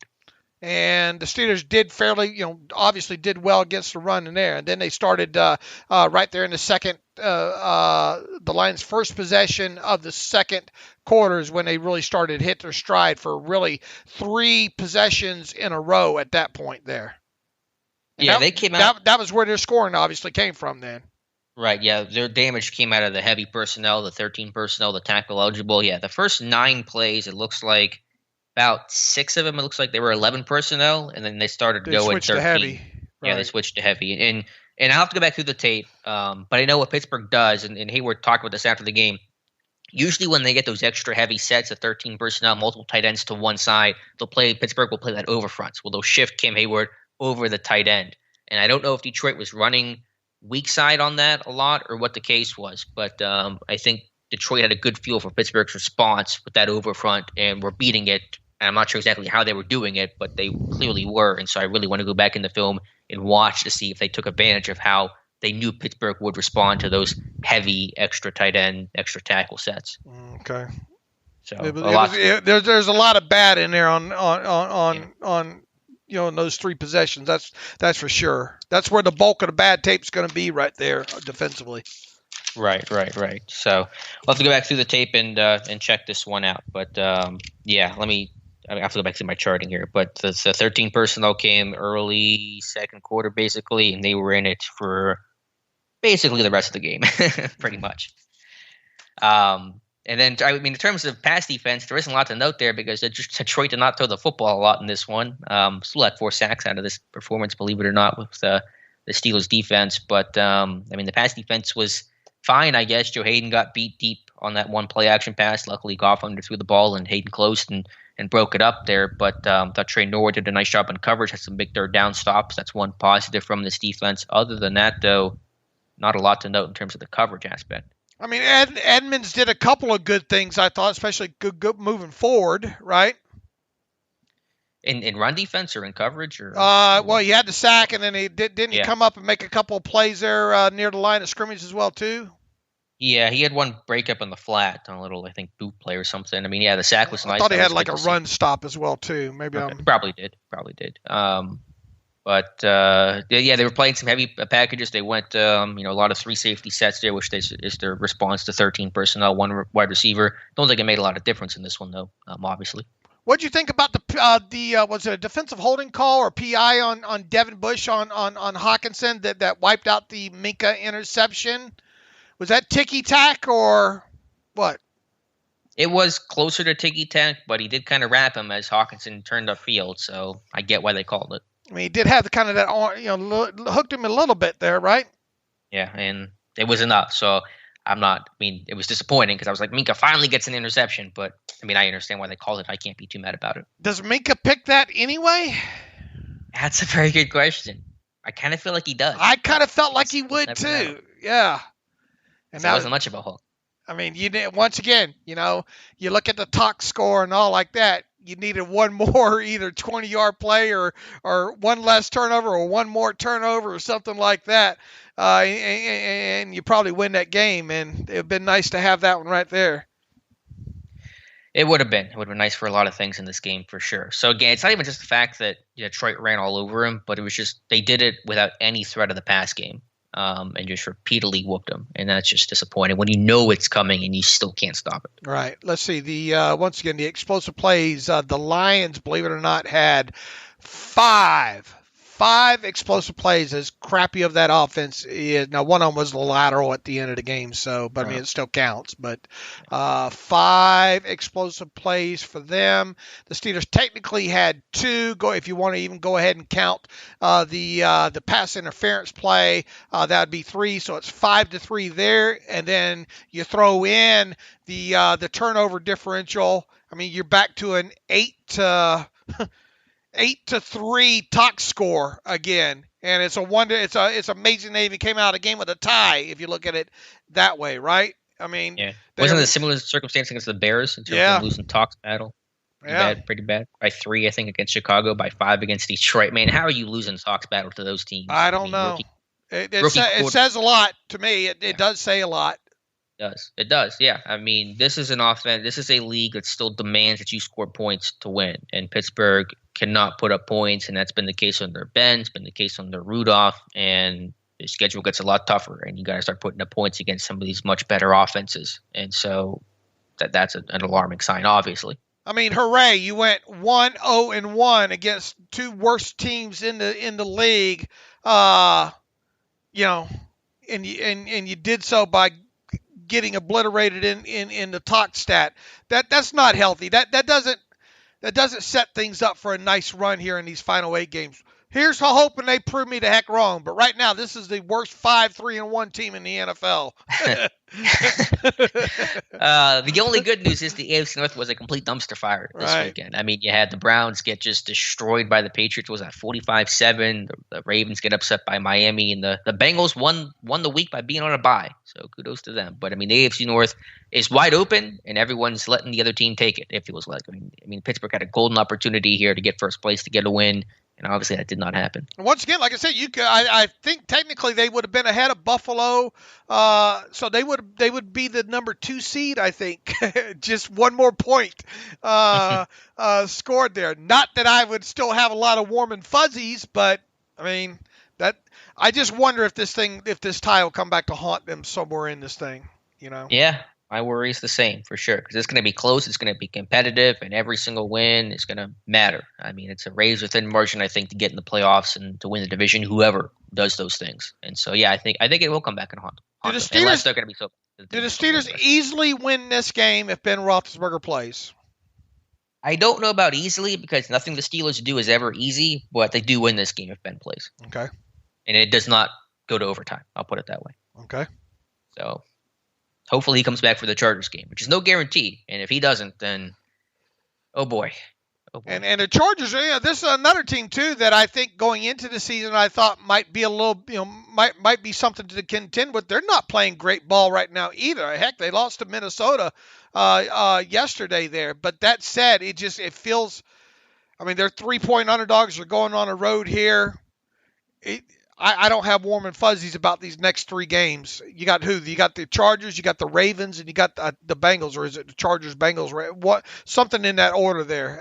And the Steelers did fairly, obviously did well against the run in there. And then they started right there in the second, the Lions' first possession of the second quarter is when they really started to hit their stride for really 3 possessions in a row at that point there. And they came out. That was where their scoring obviously came from then. Right, yeah. Their damage came out of the heavy personnel, the 13 personnel, the tackle eligible. Yeah, the first 9 plays, it looks like about 6 of them, it looks like they were 11 personnel, and then they started going 13. To heavy. Right. Yeah, they switched to heavy. And I'll have to go back through the tape, but I know what Pittsburgh does, and Hayward talked about this after the game. Usually when they get those extra heavy sets of 13 personnel, multiple tight ends to one side, Pittsburgh will play that over fronts. Well, they'll shift Cam Hayward over the tight end. And I don't know if Detroit was running weak side on that a lot or what the case was, but I think Detroit had a good feel for Pittsburgh's response with that over front, and were beating it. And I'm not sure exactly how they were doing it, but they clearly were. And so I really want to go back in the film and watch to see if they took advantage of how they knew Pittsburgh would respond to those heavy extra tight end, extra tackle sets. Okay. So there's a lot of bad in there on in those 3 possessions. That's for sure. That's where the bulk of the bad tape is going to be right there defensively. Right. So we'll have to go back through the tape and check this one out. But I have to go back to my charting here. But the 13 personnel came early second quarter, basically, and they were in it for basically the rest of the game, pretty much. And then, in terms of pass defense, there isn't a lot to note there because Detroit did not throw the football a lot in this one. Still had 4 sacks out of this performance, believe it or not, with the Steelers defense. But, the pass defense was fine, I guess. Joe Hayden got beat deep on that one play action pass. Luckily, Goff underthrew the ball and Hayden closed and broke it up there. But thought Trey Norwood did a nice job on coverage, had some big third down stops. That's one positive from this defense. Other than that, though, not a lot to note in terms of the coverage aspect. Edmonds did a couple of good things, I thought, especially good moving forward, right? In run defense or in coverage? Well, he had the sack, and then he come up and make a couple of plays there near the line of scrimmage as well, too? Yeah, he had one breakup on the flat on a little, I think, boot play or something. The sack was nice. I thought he had like a run stop as well, too. Maybe Probably did. But they were playing some heavy packages. They went, a lot of 3 safety sets there, which is their response to 13 personnel, 1 wide receiver. Don't think it made a lot of difference in this one, though, obviously. What did you think about was it a defensive holding call or PI on Devin Bush on Hawkinson that wiped out the Minka interception? Was that ticky-tack or what? It was closer to ticky-tack, but he did kind of wrap him as Hawkinson turned upfield, so I get why they called it. He did have the kind of that, hooked him a little bit there, right? Yeah, and it was enough. So it was disappointing because I was like, Minka finally gets an interception, but I understand why they called it. I can't be too mad about it. Does Minka pick that anyway? That's a very good question. I kind of feel like he does. I kind of felt like he would too. Yeah. And that wasn't much of a hook. I mean, once again, you look at the talk score and all like that. You needed one more either 20-yard play or one less turnover or one more turnover or something like that, and you probably win that game. And it would have been nice to have that one right there. It would have been. It would have been nice for a lot of things in this game for sure. So again, it's not even just the fact that Detroit ran all over him, but it was just they did it without any threat of the pass game. And just repeatedly whooped them, and that's just disappointing when you know it's coming and you still can't stop it. Right. Let's see. Once again, the explosive plays. The Lions, believe it or not, had five explosive plays. As crappy of that offense is. Now, one of them was the lateral at the end of the game, but I mean, it still counts. But 5 explosive plays for them. The Steelers technically had 2. If you want to even go ahead and count the pass interference play, that would be 3. So it's 5-3 there, and then you throw in the turnover differential. I mean, you're back to an 8-3 talk score again, and it's a wonder. It's amazing they even came out of the game with a tie if you look at it that way, right? I mean, wasn't it a similar circumstance against the Bears in terms of losing talks battle? Pretty bad. By 3, I think, against Chicago. By 5 against Detroit. Man, how are you losing talks battle to those teams? I don't know. It says a lot to me. It does say a lot. It does. Yeah. I mean, this is an offense. This is a league that still demands that you score points to win. And Pittsburgh cannot put up points, and that's been the case under Ben. It's been the case under Rudolph, and the schedule gets a lot tougher, and you got to start putting up points against some of these much better offenses. And so that's an alarming sign, obviously. I mean, hooray! You went 1-0-1 against 2 worst teams in the league. And you did so by getting obliterated in the talk stat. That's not healthy. That doesn't set things up for a nice run here in these final 8 games. Here's hoping they prove me the heck wrong. But right now, this is the worst 5-3-1 team in the NFL. The only good news is the AFC North was a complete dumpster fire this weekend. I mean, you had the Browns get just destroyed by the Patriots. Was that 45-7? The Ravens get upset by Miami, and the Bengals won the week by being on a bye. So kudos to them. But I mean, the AFC North is wide open, and everyone's letting the other team take it. It feels like. I mean, Pittsburgh had a golden opportunity here to get first place, to get a win. And obviously that did not happen. Once again, like I said, I think technically they would have been ahead of Buffalo, so they would be the number 2 seed. I think just one more point scored there. Not that I would still have a lot of warm and fuzzies, but I mean I just wonder if this tie will come back to haunt them somewhere in this thing. Yeah. My worry is the same for sure, because it's going to be close, it's going to be competitive, and every single win is going to matter. I mean, it's a razor-thin margin, I think, to get in the playoffs and to win the division, whoever does those things. And so, yeah, I think it will come back and haunt them, unless they're going to be so. Do the Steelers easily win this game if Ben Roethlisberger plays? I don't know about easily, because nothing the Steelers do is ever easy, but they do win this game if Ben plays. Okay. And it does not go to overtime. I'll put it that way. Okay. So hopefully he comes back for the Chargers game, which is no guarantee. And if he doesn't, then oh boy. And the Chargers, this is another team too that I think going into the season I thought might be a little, might be something to contend with. They're not playing great ball right now either. Heck, they lost to Minnesota yesterday there. But that said, it feels. I mean, they're 3-point underdogs. They're going on a road here. I don't have warm and fuzzies about these next 3 games. You got who? You got the Chargers, you got the Ravens, and you got the Bengals, or is it the Chargers, Bengals? What? Something in that order there.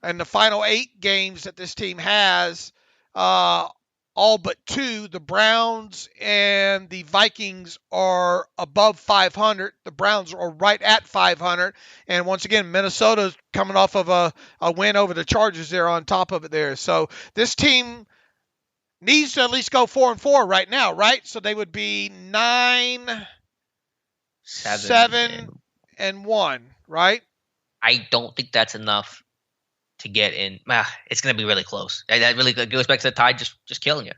And the final 8 games that this team has, all but 2, the Browns and the Vikings are above 500. The Browns are right at 500. And once again, Minnesota's coming off of a win over the Chargers there on top of it there. So this team needs to at least go 4-4 right now, right? So they would be 7-1, right? I don't think that's enough to get in. It's going to be really close. That really goes back to the tie just killing you.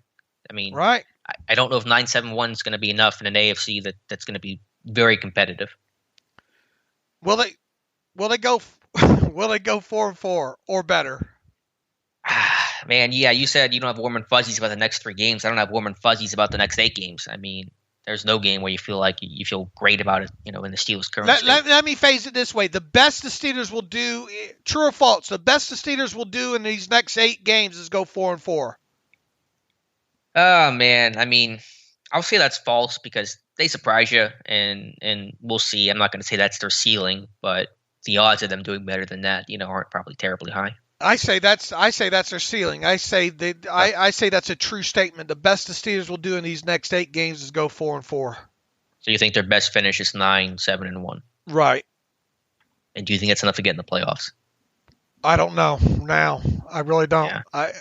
I mean, right? I don't know if 9-7-1 is going to be enough in an AFC that's going to be very competitive. Will they go 4-4 or better? Man, yeah, you said you don't have warm and fuzzies about the next 3 games. I don't have warm and fuzzies about the next 8 games. I mean, there's no game where you feel like you feel great about it, in the Steelers' current state. Let me phrase it this way. The best the Steelers will do, true or false, the best the Steelers will do in these next 8 games is go 4-4. Oh, man. I mean, I'll say that's false because they surprise you, and we'll see. I'm not going to say that's their ceiling, but the odds of them doing better than that, aren't probably terribly high. I say that's their ceiling. I say that's a true statement. The best the Steelers will do in these next 8 games is go 4-4. So you think their best finish is 9-7-1? Right. And do you think that's enough to get in the playoffs? I don't know. Now I really don't. Yeah.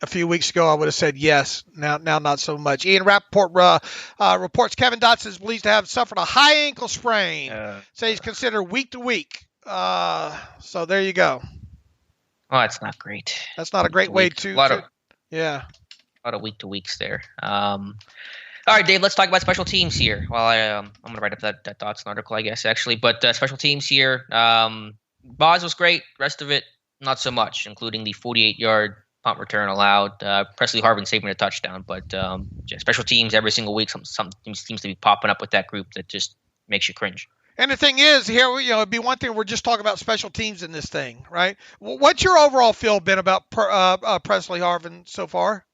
A few weeks ago, I would have said yes. Now not so much. Ian Rappaport reports Kevin Dotson believes to have suffered a high ankle sprain. So he's considered week to week. So there you go. Oh, that's not great. That's not a great way to. A lot of week to weeks there. All right, Dave. Let's talk about special teams here. Well, I'm going to write up that Dotson article, I guess, actually. But special teams here. Boz was great. Rest of it, not so much, including the 48-yard punt return allowed. Presley Harvin saving a touchdown. But special teams every single week, something seems to be popping up with that group that just makes you cringe. And the thing is, here, it'd be one thing. We're just talking about special teams in this thing, right? What's your overall feel been about Presley Harvin so far?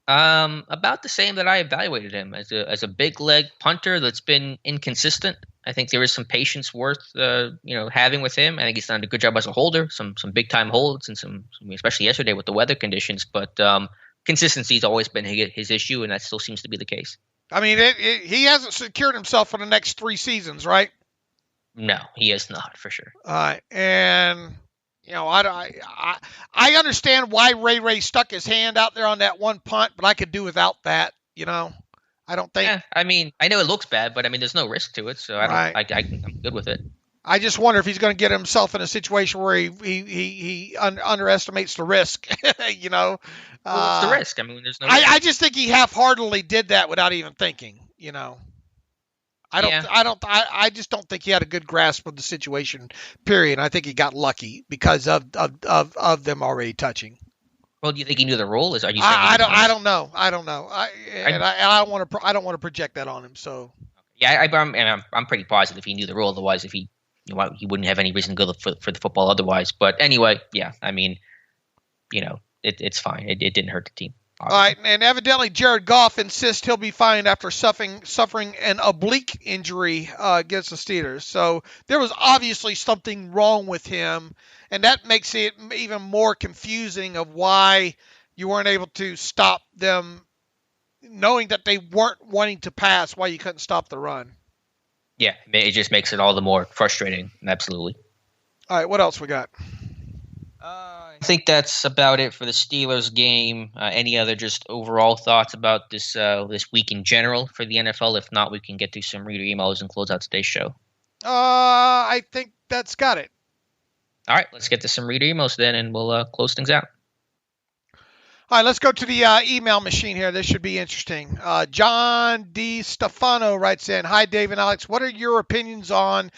About the same that I evaluated him as a big leg punter that's been inconsistent. I think there is some patience worth having with him. I think he's done a good job as a holder, some big time holds, and some especially yesterday with the weather conditions. But consistency's always been his issue, and that still seems to be the case. I mean, he hasn't secured himself for the next 3 seasons, right? No, he has not, for sure. All right, and I understand why Ray Stuck his hand out there on that one punt, but I could do without that. I don't think. Yeah, I mean, I know it looks bad, but I mean, there's no risk to it, so I'm good with it. I just wonder if he's going to get himself in a situation where he underestimates the risk. Well, it's the risk. I mean, there's no. I just think he half-heartedly did that without even thinking. I just don't think he had a good grasp of the situation. Period. I think he got lucky because of them already touching. Well, do you think he knew the rule? Are you saying I don't know. I don't want to project that on him. So. Yeah, I'm pretty positive he knew the rule. Otherwise, if he wouldn't have any reason to go for the football otherwise. But anyway, yeah, I mean, it's fine. It didn't hurt the team. Obviously. All right, and evidently Jared Goff insists he'll be fine after suffering an oblique injury against the Steelers. So there was obviously something wrong with him, and that makes it even more confusing of why you weren't able to stop them, knowing that they weren't wanting to pass, why you couldn't stop the run. Yeah, it just makes it all the more frustrating. Absolutely. All right, what else we got? I think that's about it for the Steelers game. Any other just overall thoughts about this week in general for the NFL? If not, we can get to some reader emails and close out today's show. I think that's got it. All right, let's get to some reader emails then, and we'll close things out. All right, let's go to the email machine here. This should be interesting. John D. Stefano writes in, "Hi, Dave and Alex. What are your opinions on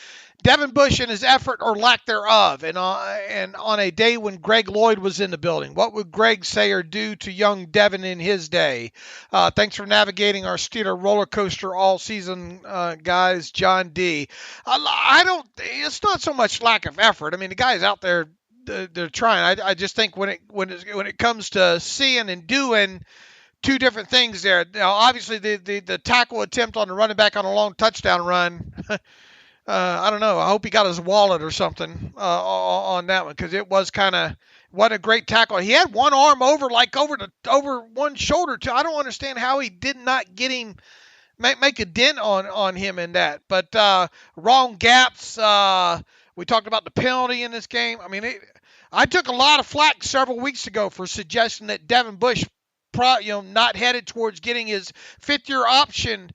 Devin Bush and his effort or lack thereof, and on a day when Greg Lloyd was in the building? What would Greg say or do to young Devin in his day? Thanks for navigating our Steeler roller coaster all season, guys. John D." It's not so much lack of effort. I mean, the guy's out there. They're trying. I just think when it comes to seeing and doing, two different things there. Now, obviously, the tackle attempt on the running back on a long touchdown run. I don't know. I hope he got his wallet or something on that one, because it was what a great tackle. He had one arm over one shoulder too. I don't understand how he did not get him. Make a dent on him in that. But wrong gaps. We talked about the penalty in this game. I mean, I took a lot of flack several weeks ago for suggesting that Devin Bush, not headed towards getting his 5th-year option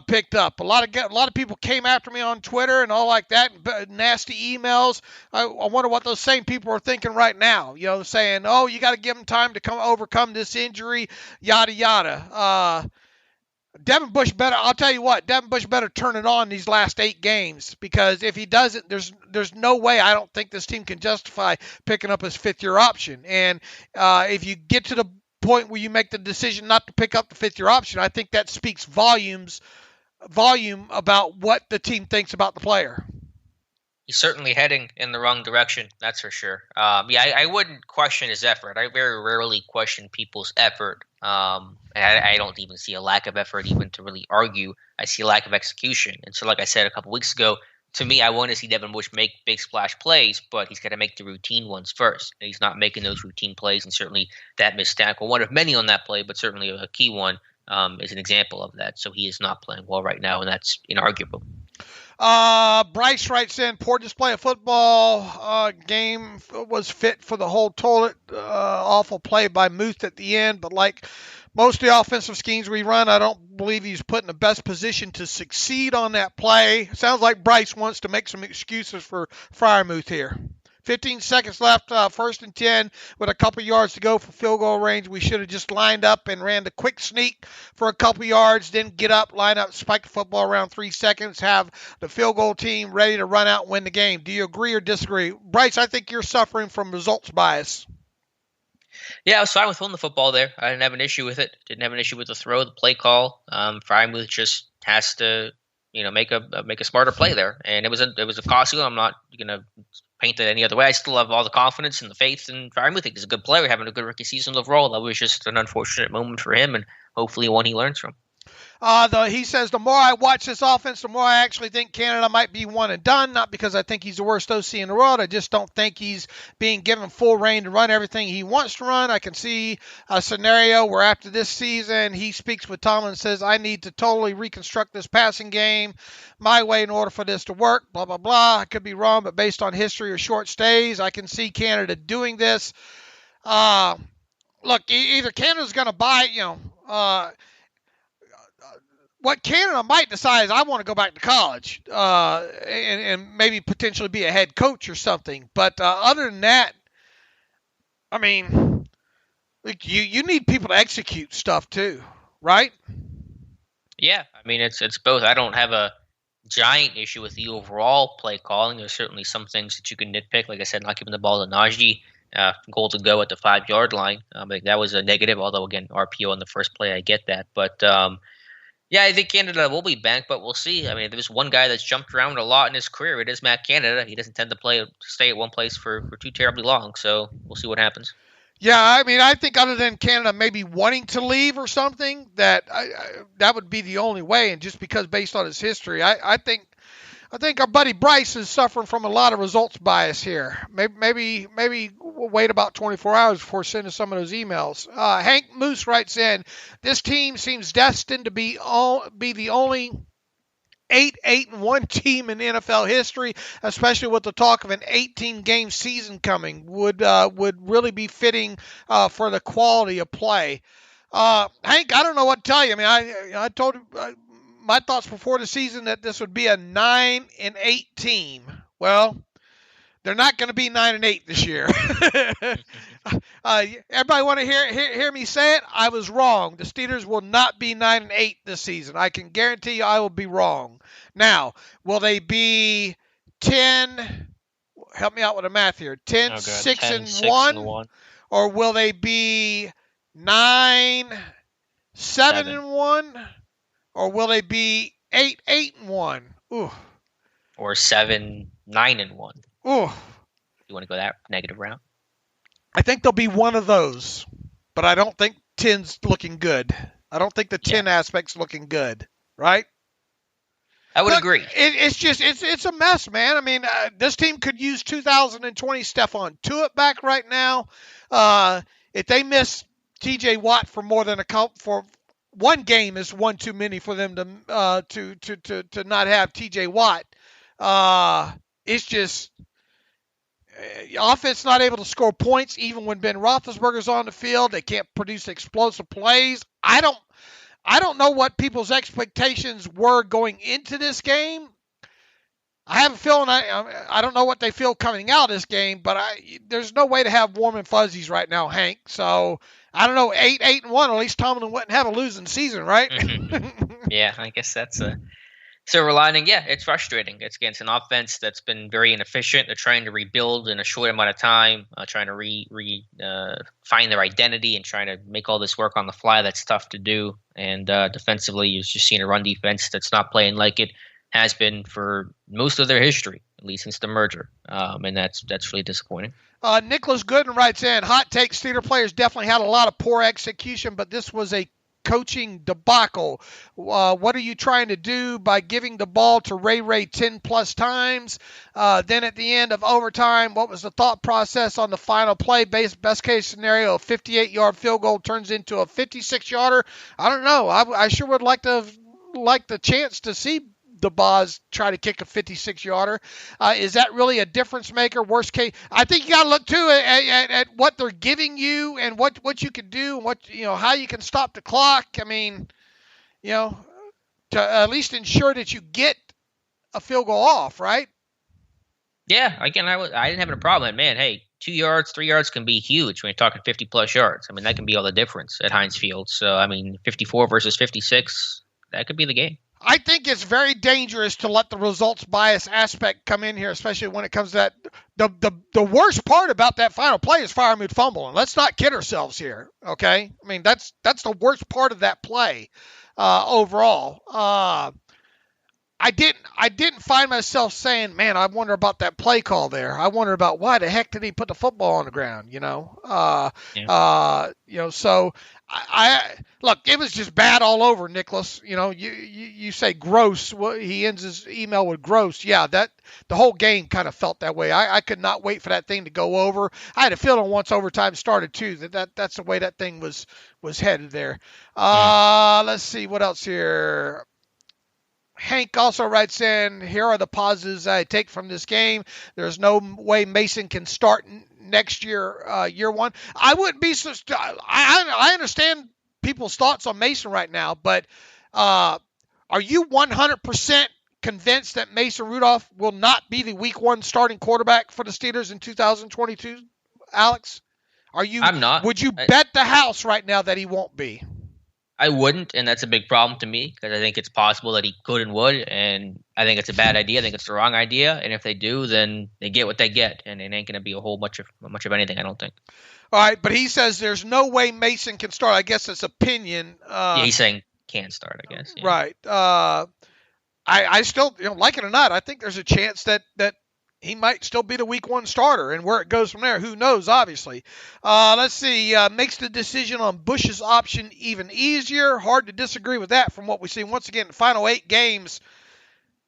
picked up. A lot of people came after me on Twitter and all like that, nasty emails. I wonder what those same people are thinking right now. Saying, "Oh, you got to give him time to overcome this injury," yada yada. Devin Bush better. I'll tell you what. Devin Bush better turn it on these last 8 games, because if he doesn't, there's no way. I don't think this team can justify picking up his 5th-year option. And if you get to the point where you make the decision not to pick up the fifth-year option, I think that speaks volume about what the team thinks about the player. He's certainly heading in the wrong direction, that's for sure. I wouldn't question his effort. I very rarely question people's effort. And I don't even see a lack of effort even to really argue. I see a lack of execution. And so like I said a couple weeks ago, to me, I want to see Devin Bush make big splash plays, but he's got to make the routine ones first. And he's not making those routine plays, and certainly that missed tackle, one of many on that play, but certainly a key one, is an example of that. So he is not playing well right now, and that's inarguable. Bryce writes in, poor display of football. Game was fit for the whole toilet. Awful play by Muth at the end, but like most of the offensive schemes we run, I don't believe he's put in the best position to succeed on that play. Sounds like Bryce wants to make some excuses for Freiermuth here. 15 seconds left, 1st and 10 with a couple yards to go for field goal range. We should have just lined up and ran the quick sneak for a couple yards, then get up, line up, spike the football around 3 seconds, have the field goal team ready to run out and win the game. Do you agree or disagree? Bryce, I think you're suffering from results bias. Yeah, I was fine with holding the football there. I didn't have an issue with it. Didn't have an issue with the throw, the play call. Freiermuth just has to, make a smarter play there, and it was a costly one. I'm not gonna paint it any other way. I still have all the confidence and the faith in Freiermuth. I think he's a good player, having a good rookie season overall. That was just an unfortunate moment for him, and hopefully one he learns from. He says, the more I watch this offense, the more I actually think Canada might be one and done. Not because I think he's the worst OC in the world. I just don't think he's being given full reign to run everything he wants to run. I can see a scenario where after this season, he speaks with Tomlin and says, I need to totally reconstruct this passing game my way in order for this to work, blah, blah, blah. I could be wrong, but based on history or short stays, I can see Canada doing this. Look, either Canada's going to buy, what Canada might decide is I want to go back to college and maybe potentially be a head coach or something. But other than that, I mean, you need people to execute stuff too, right? Yeah, I mean, it's both. I don't have a giant issue with the overall play calling. There's certainly some things that you can nitpick. Like I said, not giving the ball to Najee. Goal to go at the 5-yard line. I think that was a negative, although, again, RPO on the first play, I get that. But, yeah, I think Canada will be banked, but we'll see. I mean, there's one guy that's jumped around a lot in his career. It is Matt Canada. He doesn't tend to stay at one place for too terribly long, so we'll see what happens. Yeah, I mean, I think other than Canada maybe wanting to leave or something, that would be the only way. And just because based on his history, I think our buddy Bryce is suffering from a lot of results bias here. Maybe we'll wait about 24 hours before sending some of those emails. Hank Moose writes in, this team seems destined to be the only 8-1 team in NFL history, especially with the talk of an 18-game season coming, would really be fitting for the quality of play. Hank, I don't know what to tell you. I mean, I told you my thoughts before the season that this would be a 9-8 team. Well, they're not going to be 9-8 this year. Everybody want to hear me say it? I was wrong. The Steelers will not be 9-8 this season. I can guarantee you I will be wrong. Now, will they be 10? Help me out with the math here. 10-6-1, or will they be 9-7-1, or will they be 8-8-1? Ooh. Or 7-9-1. Ooh. You want to go that negative route? I think they'll be one of those, but I don't think 10's looking good. I don't think the 10 aspect's looking good, right? I would agree. It's a mess, man. I mean, this team could use 2020 Stephon Tuitt back right now. If they miss T.J. Watt for more than for one game is one too many for them to not have T.J. Watt. It's just offense not able to score points even when Ben Roethlisberger's on the field. They can't produce explosive plays. I don't know what people's expectations were going into this game. I have a feeling I don't know what they feel coming out of this game, but there's no way to have warm and fuzzies right now, Hank. So I don't know, 8-1. At least Tomlin wouldn't have a losing season, right? Mm-hmm. Yeah, I guess that's Silver lining, yeah, it's frustrating. It's against an offense that's been very inefficient. They're trying to rebuild in a short amount of time, trying to find their identity and trying to make all this work on the fly. That's tough to do. And defensively, you're just seeing a run defense that's not playing like it has been for most of their history, at least since the merger. And that's really disappointing. Nicholas Gooden writes in, hot take, Steeler players definitely had a lot of poor execution, but this was a coaching debacle. What are you trying to do by giving the ball to Ray 10 plus times? Then at the end of overtime, what was the thought process on the final play? Best case scenario, a 58-yard field goal turns into a 56-yarder. I don't know. I sure would like the chance to see the Boz try to kick a 56-yarder. Is that really a difference maker? Worst case, I think you got to look too at what they're giving you and what you can do, and how you can stop the clock. I mean, to at least ensure that you get a field goal off, right? Yeah, again, I didn't have a problem. Man, hey, 2 yards, 3 yards can be huge when you're talking 50-plus yards. I mean, that can be all the difference at Heinz Field. So, I mean, 54 versus 56, that could be the game. I think it's very dangerous to let the results bias aspect come in here, especially when it comes to that. The worst part about that final play is Freiermuth fumbling. Let's not kid ourselves here, okay? I mean, that's the worst part of that play overall. I didn't find myself saying, man, I wonder about that play call there. I wonder about why the heck did he put the football on the ground, So I look, it was just bad all over, Nicholas. You say gross. He ends his email with gross. Yeah, that the whole game kind of felt that way. I could not wait for that thing to go over. I had a feeling once overtime started too that's the way that thing was headed there. Let's see what else here. Hank also writes in, here are the positives I take from this game. There's no way Mason can start next year, year one. I wouldn't be so. I understand people's thoughts on Mason right now, but are you 100% convinced that Mason Rudolph will not be the week one starting quarterback for the Steelers in 2022, Alex? I'm not. Would you bet the house right now that he won't be? I wouldn't, and that's a big problem to me because I think it's possible that he could and would, and I think it's a bad idea. I think it's the wrong idea, and if they do, then they get what they get, and it ain't going to be a whole much of anything, I don't think. All right, but he says there's no way Mason can start. I guess it's opinion. Yeah, he's saying can start, I guess. Yeah. Right. I still, like it or not, I think there's a chance that he might still be the week one starter, and where it goes from there, who knows, obviously. Let's see. Makes the decision on Bush's option even easier. Hard to disagree with that from what we see. Once again, the final 8 games,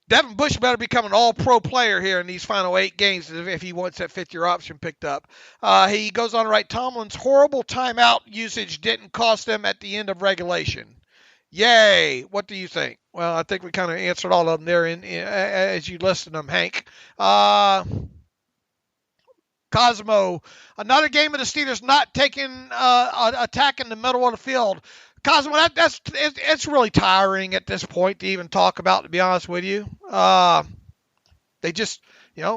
Devin Bush better become an all-pro player here in these final 8 games if he wants that 5th-year option picked up. He goes on to write, Tomlin's horrible timeout usage didn't cost them at the end of regulation. Yay. What do you think? Well, I think we kind of answered all of them there as you listed them, Hank. Cosmo, another game of the Steelers not taking attack in the middle of the field. Cosmo, it's really tiring at this point to even talk about, to be honest with you. They just,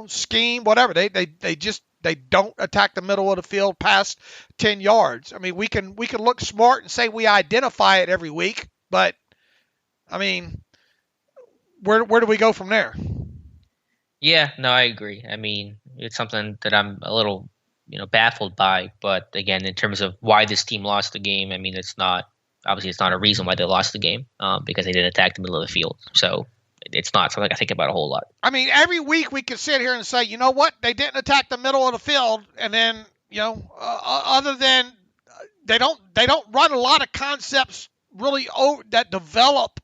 scheme, whatever. They don't attack the middle of the field past 10 yards. I mean, we can look smart and say we identify it every week, but I mean, where do we go from there? Yeah, no, I agree. I mean, it's something that I'm a little, baffled by. But again, in terms of why this team lost the game, I mean, it's not a reason why they lost the game because they didn't attack the middle of the field. So it's not something I think about a whole lot. I mean, every week we can sit here and say, you know what, they didn't attack the middle of the field, and then other than they don't run a lot of concepts really that develop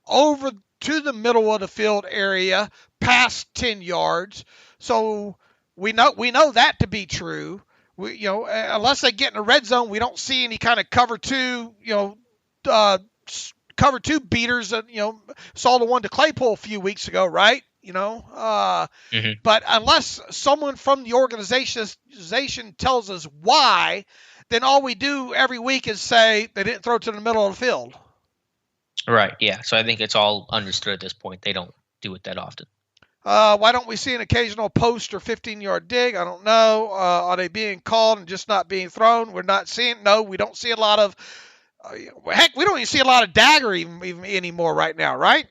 over to the middle of the field area past 10 yards. So we know that to be true. We, unless they get in the red zone, we don't see any kind of cover two beaters that, saw the one to Claypool a few weeks ago, right? But unless someone from the organization tells us why, then all we do every week is say they didn't throw it to the middle of the field. Right, yeah. So I think it's all understood at this point. They don't do it that often. Why don't we see an occasional post or 15-yard dig? I don't know. Are they being called and just not being thrown? We're not seeing. No, we don't see a lot of. Heck, we don't even see a lot of dagger even anymore right now, right?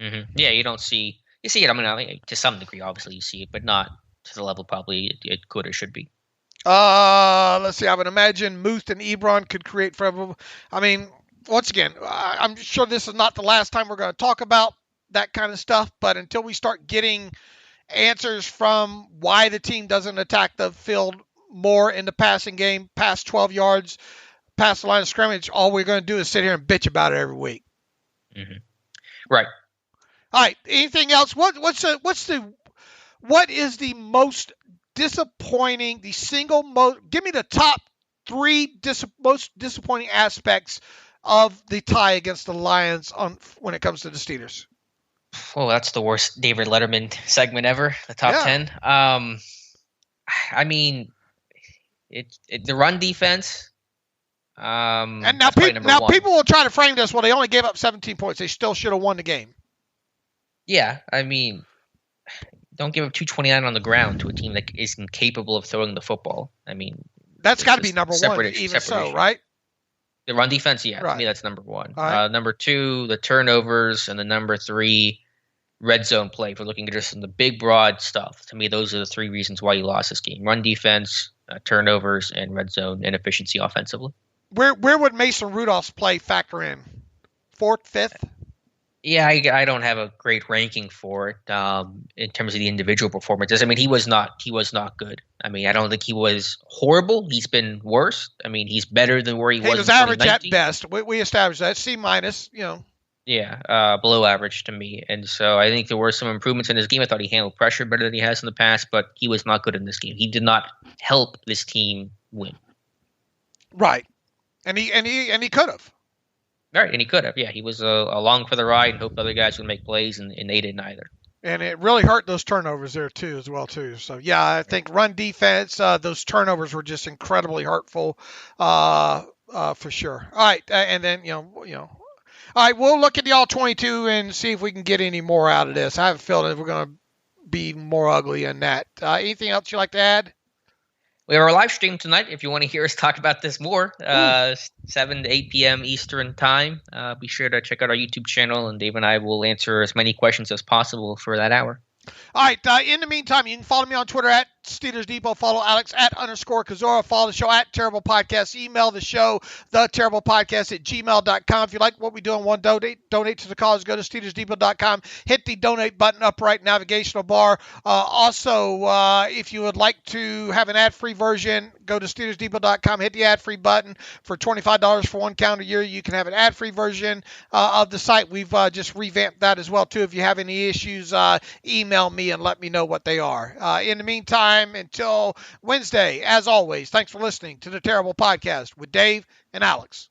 Mm-hmm. Yeah, you see it. I mean, to some degree, obviously you see it, but not to the level probably it could or should be. Let's see. I would imagine Muth and Ebron could create for. I mean, once again, I'm sure this is not the last time we're going to talk about that kind of stuff, but until we start getting answers from why the team doesn't attack the field more in the passing game, past 12 yards, past the line of scrimmage, all we're going to do is sit here and bitch about it every week. Mm-hmm. Right. All right. Anything else? What is the most disappointing? The single most. Give me the top three most disappointing aspects of the tie against the Lions when it comes to the Steelers. Well, that's the worst David Letterman segment ever. The top 10. I mean, the run defense. And now people will try to frame this. Well, they only gave up 17 points. They still should have won the game. Yeah, I mean, don't give up 229 on the ground to a team that is incapable of throwing the football. I mean, that's got to be number one, even so, right? The run defense, yeah, right. To me that's number one. Right. Number two, the turnovers, and the number three, red zone play. If we're looking at just the big, broad stuff, to me those are the three reasons why you lost this game: run defense, turnovers, and red zone inefficiency offensively. Where would Mason Rudolph's play factor in? Fourth, fifth? Yeah, I don't have a great ranking for it in terms of the individual performances. I mean, he was not good. I mean, I don't think he was horrible. He's been worse. I mean, he's better than where he was. He was average at best. We established that. C minus, Yeah, below average to me. And so I think there were some improvements in his game. I thought he handled pressure better than he has in the past, but he was not good in this game. He did not help this team win. Right, and he could have. Right, and he could have. Yeah, he was along for the ride and hoped other guys would make plays, and they didn't either. And it really hurt those turnovers there too, as well too. So yeah, I think run defense, those turnovers were just incredibly hurtful, for sure. All right, and then All right, we'll look at the all-22 and see if we can get any more out of this. I have a feeling we're going to be more ugly than that. Anything else you'd like to add? We have our live stream tonight. If you want to hear us talk about this more, 7 to 8 p.m. Eastern time. Be sure to check out our YouTube channel, and Dave and I will answer as many questions as possible for that hour. All right. In the meantime, you can follow me on Twitter at Steelers Depot. Follow Alex at _Kozora. Follow the show at Terrible Podcast. Email the show, theterriblepodcast@gmail.com. If you like what we do and want to donate to the cause, go to SteelersDepot.com. Hit the donate button up right navigational bar. Also, if you would like to have an ad-free version, go to SteelersDepot.com. Hit the ad-free button. For $25 for one calendar year, you can have an ad-free version of the site. We've just revamped that as well, too. If you have any issues, email me and let me know what they are. In the meantime, until Wednesday, as always, thanks for listening to the Terrible Podcast with Dave and Alex.